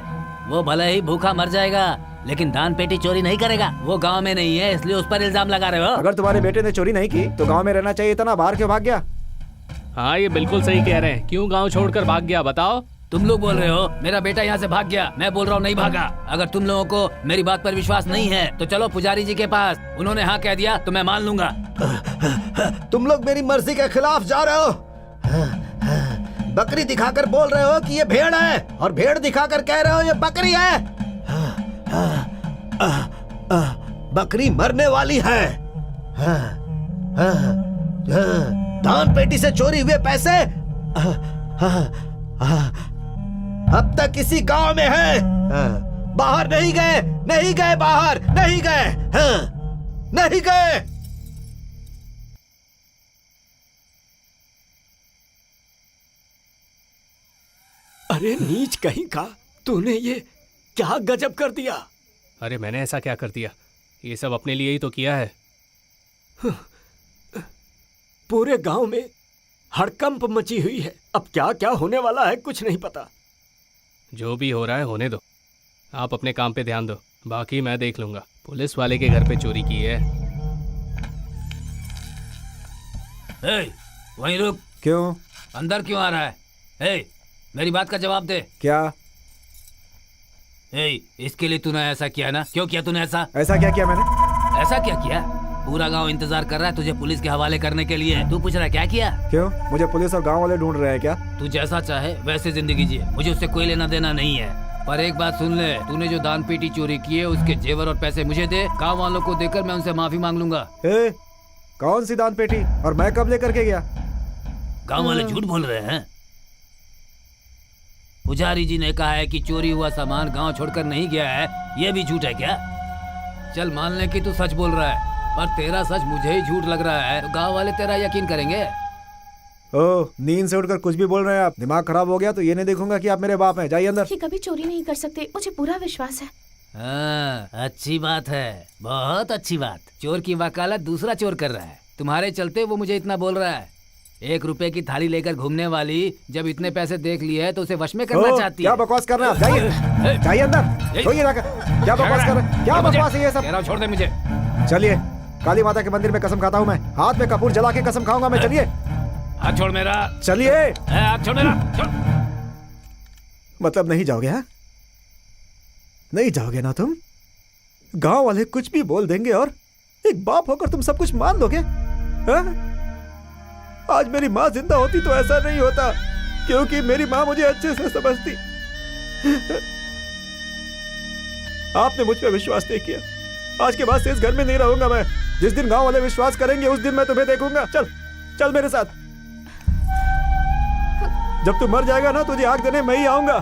वो भले ही भूखा मर जाएगा, लेकिन दान पेटी चोरी नहीं करेगा। वो गांव में नहीं है, इसलिए उस पर इल्जाम लगा रहे हो। अगर तुम्हारे बेटे ने चोरी नहीं की तो गांव में रहना चाहिए था ना, बाहर क्यों भाग गया? हाँ, ये बिल्कुल सही कह रहे हैं। क्यों गांव छोड़कर भाग गया बताओ? तुम लोग बोल रहे हो मेरा बेटा यहाँ से भाग गया, मैं बोल रहा हूँ नहीं भागा। अगर तुम लोगों को मेरी बात पर विश्वास नहीं है तो चलो पुजारी जी के पास, उन्होंने हाँ कह दिया तो मैं मान लूंगा। तुम लोग मेरी मर्जी के खिलाफ जा रहे हो। बकरी दिखाकर बोल रहे हो कि ये भेड़ है और भेड़ दिखाकर कह रहे हो ये बकरी है। बकरी मरने वाली है। दान पेटी से चोरी हुए पैसे अब तक इसी गांव में है। बाहर नहीं गए, नहीं गए, बाहर नहीं गए, नहीं गए। अरे नीच कहीं का, तूने ये क्या गजब कर दिया। अरे मैंने ऐसा क्या कर दिया, ये सब अपने लिए ही तो किया है। पूरे गांव में हड़कंप मची हुई है। अब क्या क्या होने वाला है कुछ नहीं पता। जो भी हो रहा है होने दो, आप अपने काम पे ध्यान दो, बाकी मैं देख लूंगा। पुलिस वाले के घर पे चोरी की है। ए, वहीं रुक। क्यों? अंदर क्यों आ रहा है? ए, मेरी बात का जवाब दे। क्या? ए, इसके लिए तूने ऐसा किया ना? क्यों किया तूने ऐसा? ऐसा क्या किया मैंने? ऐसा क्या किया? पूरा गांव इंतजार कर रहा है तुझे पुलिस के हवाले करने के लिए। तू पूछ रहा है क्या किया? क्यों? मुझे पुलिस और गांव वाले ढूंढ रहे हैं क्या? तू जैसा चाहे वैसे जिंदगी जिए, मुझे उससे कोई लेना देना नहीं है। पर एक बात सुन ले, तूने जो दान पेटी चोरी की है उसके जेवर और पैसे मुझे दे। गाँव वालों को देकर मैं उनसे माफी मांग लूंगा। कौन सी दान पेटी और मैं कब लेकर के गया? गाँव वाले झूठ बोल रहे हैं। पुजारी जी ने कहा है कि चोरी हुआ सामान गांव छोड़कर नहीं गया है, ये भी झूठ है क्या? चल मान ले कि तू सच बोल रहा है, पर तेरा सच मुझे ही झूठ लग रहा है, तो गांव वाले तेरा यकीन करेंगे? ओह, नींद से उठकर कुछ भी बोल रहे हैं आप। दिमाग खराब हो गया तो ये नहीं देखूंगा कि आप मेरे बाप हैं। जाइए अंदर। ये कभी चोरी नहीं कर सकते, मुझे पूरा विश्वास है। हाँ, अच्छी बात है, बहुत अच्छी बात। चोर की वकालत दूसरा चोर कर रहा है, तुम्हारे चलते वो मुझे इतना बोल रहा है। 1 रुपए की थाली लेकर घूमने वाली जब इतने पैसे देख लिए है तो उसे वश में करना चाहती है। क्या बकवास कर रहे हैं आप? जाइए, जाइए अंदर। सोइए जाकर। क्या बकवास कर रहे हैं? क्या बकवास है ये सब? कह रहा हूं, छोड़ दे मुझे। चलिए, काली माता के मंदिर में कसम खाता हूँ मैं। हाथ में कपूर जला के कसम खाऊंगा मैं। चलिए, हाथ छोड़ मेरा। चलिए। हाथ छोड़ मेरा, छोड़। मतलब नहीं जाओगे? हाँ, नहीं जाओगे ना तुम? गांव वाले कुछ भी बोल देंगे और एक बाप होकर तुम सब कुछ मान दोगे? हाँ? आज मेरी माँ जिंदा होती तो ऐसा नहीं होता, क्योंकि मेरी माँ मुझे अच्छे से समझती। आपने मुझ पर विश्वास नहीं किया। आज के बाद से इस घर में नहीं रहूंगा मैं। जिस दिन गांव वाले विश्वास करेंगे उस दिन मैं तुम्हें देखूंगा। चल, चल मेरे साथ। जब तू मर जाएगा ना, तुझे आग देने मैं ही आऊंगा।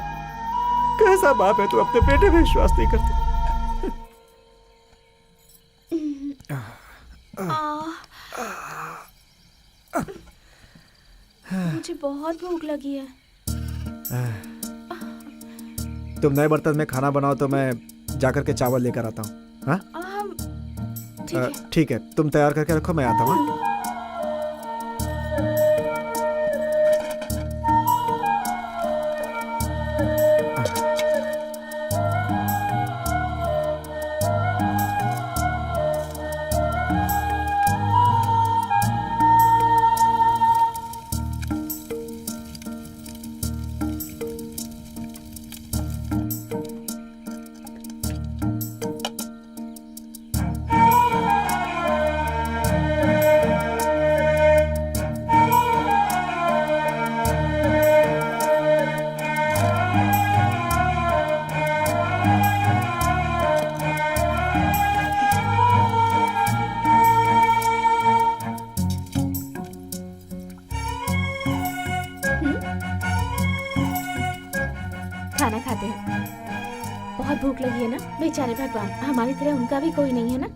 कैसा बाप है तू, अपने बेटे में विश्वास नहीं करता। मुझे बहुत भूख लगी है। तुम नए बर्तन में खाना बनाओ तो मैं जाकर के चावल लेकर आता हूँ। हाँ, ठीक है। ठीक है, तुम तैयार करके रखो, मैं आता हूँ। खाना खाते हैं। बहुत भूख लगी है ना? बेचारे भगवान, हमारी तरह उनका भी कोई नहीं है ना?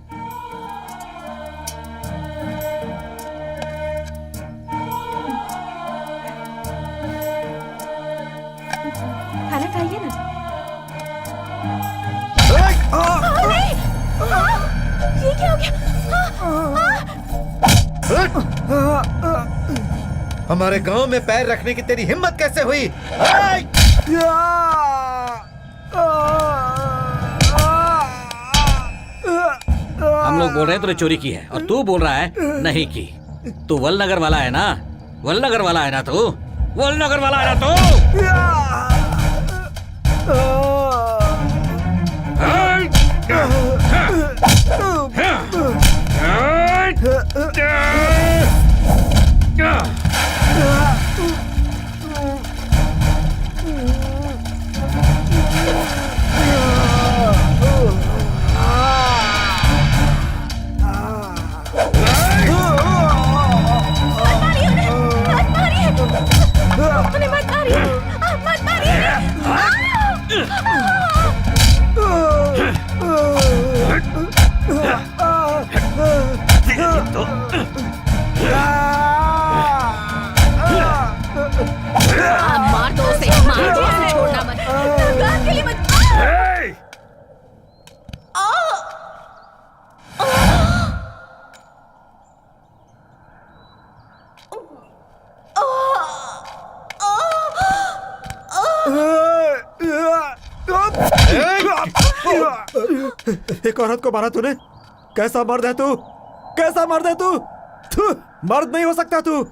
खाना खाइए ना। ये क्या हो गया? हमारे गांव में पैर रखने की तेरी हिम्मत कैसे हुई? हम लोग बोल रहे हैं तूने चोरी की है और तू बोल रहा है नहीं की। तू वलनगर वाला है ना? वलनगर वाला है ना तू? वलनगर वाला है ना तू? एक औरत को मारा तूने? कैसा मर्द है तू? कैसा मर्द है तू? थू, मर्द नहीं हो सकता तू।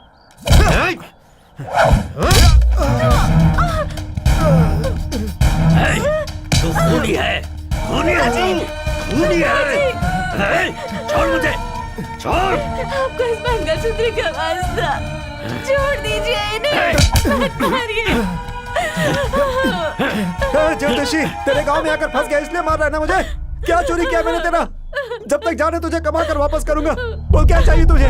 तू खूनी है, खूनी है तू, खूनी है। छोड़ मुझे, छोड़। आपको इस मंगलसूत्र का वास्ता, छोड़ दीजिए इन्हें, मत मारिए। ज्योतिषी, तेरे गांव में आकर फंस गया इसलिए मार रहा है ना मुझे? क्या चोरी किया मैंने तेरा? जब तक जाने तुझे कमा कर वापस करूंगा। बोल क्या चाहिए तुझे?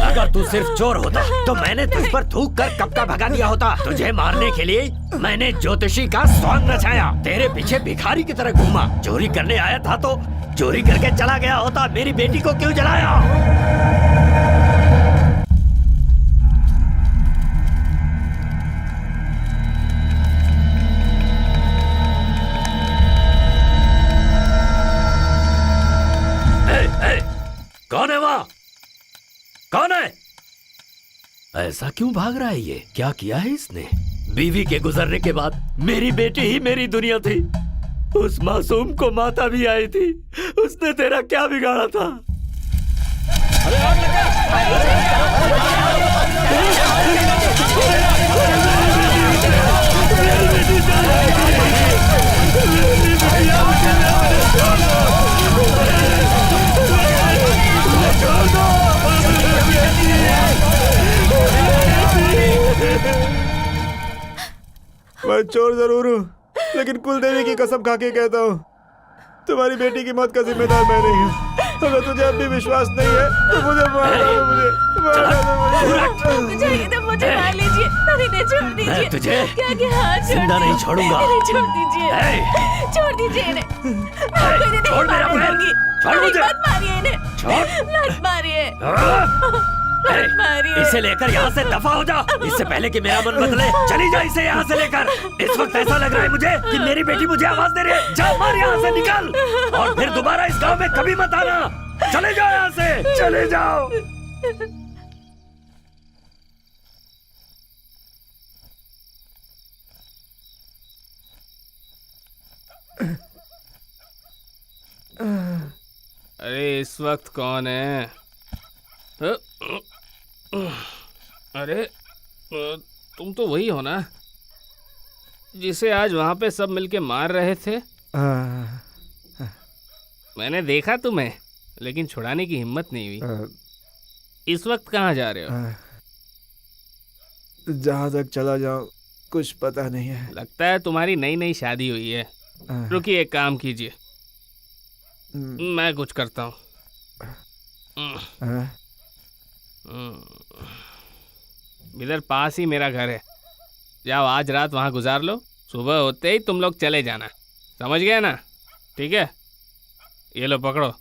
अगर तू सिर्फ चोर होता तो मैंने तुझ पर थूक कर कब का भगा दिया होता। तुझे मारने के लिए मैंने ज्योतिषी का स्वांग रचाया, तेरे पीछे भिखारी की तरह घूमा। चोरी करने आया था तो चोरी करके चला गया होता। मेरी बेटी को क्यों जलाया? कौन है वहाँ? कौन है? ऐसा क्यों भाग रहा है ये? क्या किया है इसने? बीवी के गुजरने के बाद मेरी बेटी ही मेरी दुनिया थी। उस मासूम को माता भी आई थी। उसने तेरा क्या बिगाड़ा था? मैं चोर जरूर हूँ, लेकिन कुलदेवी की कसम खा के कहता हूँ, तुम्हारी बेटी की मौत का जिम्मेदार मैं नहीं हूँ। अगर तुझे अब भी विश्वास नहीं है तो मुझे मार डालो, मुझे मुझे मार लीजिए, इन्हें छोड़ दीजिए। तुझे क्या जिंदा नहीं छोड़ूंगा। इन्हें छोड़ दीजिए, छोड़ दीजिए इन्हें। मैं आपको इन्हें छोड़ नहीं मेरा मारने पैर। दूंगी। छोड़ मुझे। मत मारिए इन्हें, मत मारिए, मत मारिए। इसे लेकर यहाँ से दफा हो जा, इससे पहले कि मेरा मन बदले। चली जा इसे यहाँ से लेकर। इस वक्त ऐसा लग रहा है मुझे कि मेरी बेटी मुझे आवाज दे रही है। जा मार यहाँ से, निकल, और फिर दोबारा इस गांव में कभी मत आना। चले जाओ यहाँ से, चले जाओ। अरे इस वक्त कौन है? अरे तुम तो वही हो ना जिसे आज वहां पे सब मिलके मार रहे थे? मैंने देखा तुम्हें, लेकिन छुड़ाने की हिम्मत नहीं हुई। इस वक्त कहाँ जा रहे हो? जहाँ तक चला जाऊँ कुछ पता नहीं है। लगता है तुम्हारी नई नई शादी हुई है। रुकिए, एक काम कीजिए, मैं कुछ करता हूँ। इधर पास ही मेरा घर है, जाओ आज रात वहाँ गुजार लो। सुबह होते ही तुम लोग चले जाना, समझ गए ना? ठीक है, ये लो पकड़ो।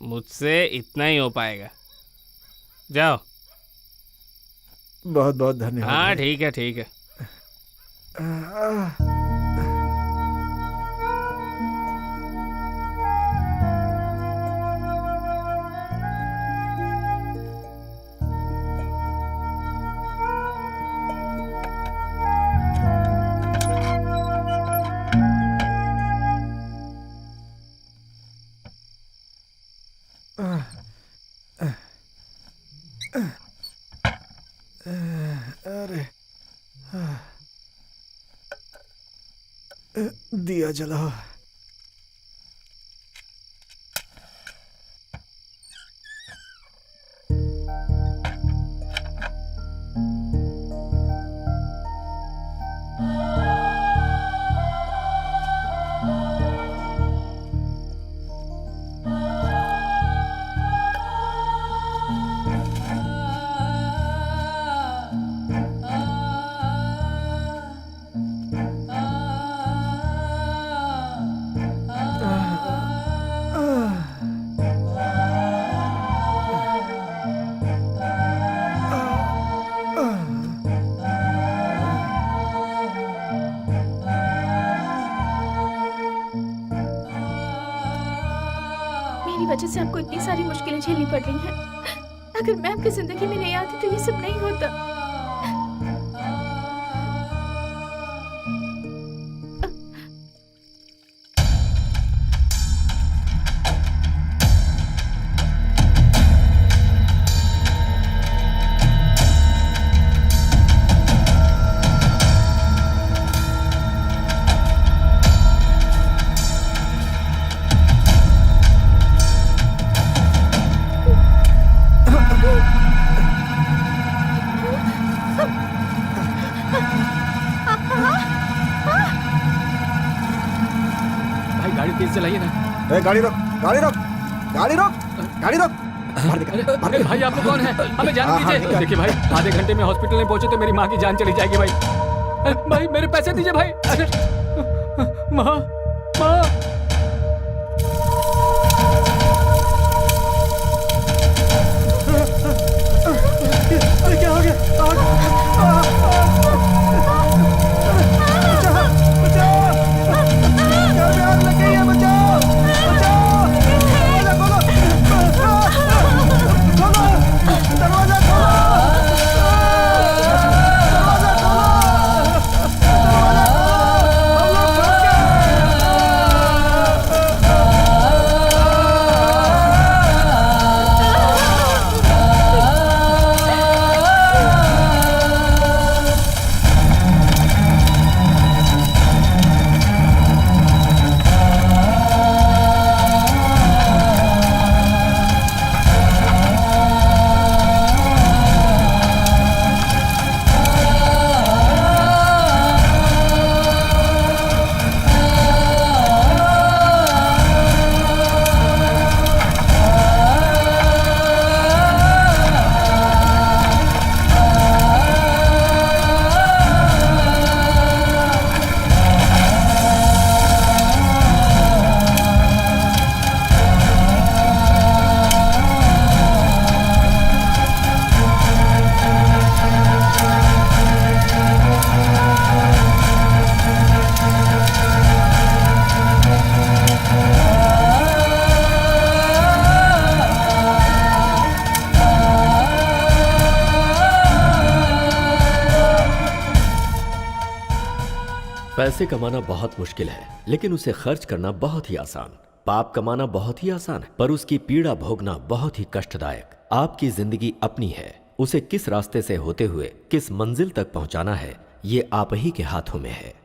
मुझसे इतना ही हो पाएगा, जाओ। बहुत बहुत धन्यवाद। हाँ ठीक है, ठीक है। अरे दिया जलाओ। मेरी वजह से आपको इतनी सारी मुश्किलें झेलनी पड़ रही हैं। अगर मैं आपकी जिंदगी में नहीं आती तो ये सब नहीं होता। भाई गाड़ी तेज चलाइए ना। गाड़ी रोक, गाड़ी रोक, गाड़ी रोक, गाड़ी रोक। अरे भाई आप लोग कौन है? हमें जाने दीजिए। देखिए भाई, आधे घंटे में हॉस्पिटल में पहुंचे तो मेरी माँ की जान चली जाएगी भाई। भाई मेरे पैसे दीजिए भाई। माँ, माँ। क्या हो गया? पैसे कमाना बहुत मुश्किल है, लेकिन उसे खर्च करना बहुत ही आसान। पाप कमाना बहुत ही आसान है, पर उसकी पीड़ा भोगना बहुत ही कष्टदायक। आपकी जिंदगी अपनी है, उसे किस रास्ते से होते हुए किस मंजिल तक पहुंचाना है, ये आप ही के हाथों में है।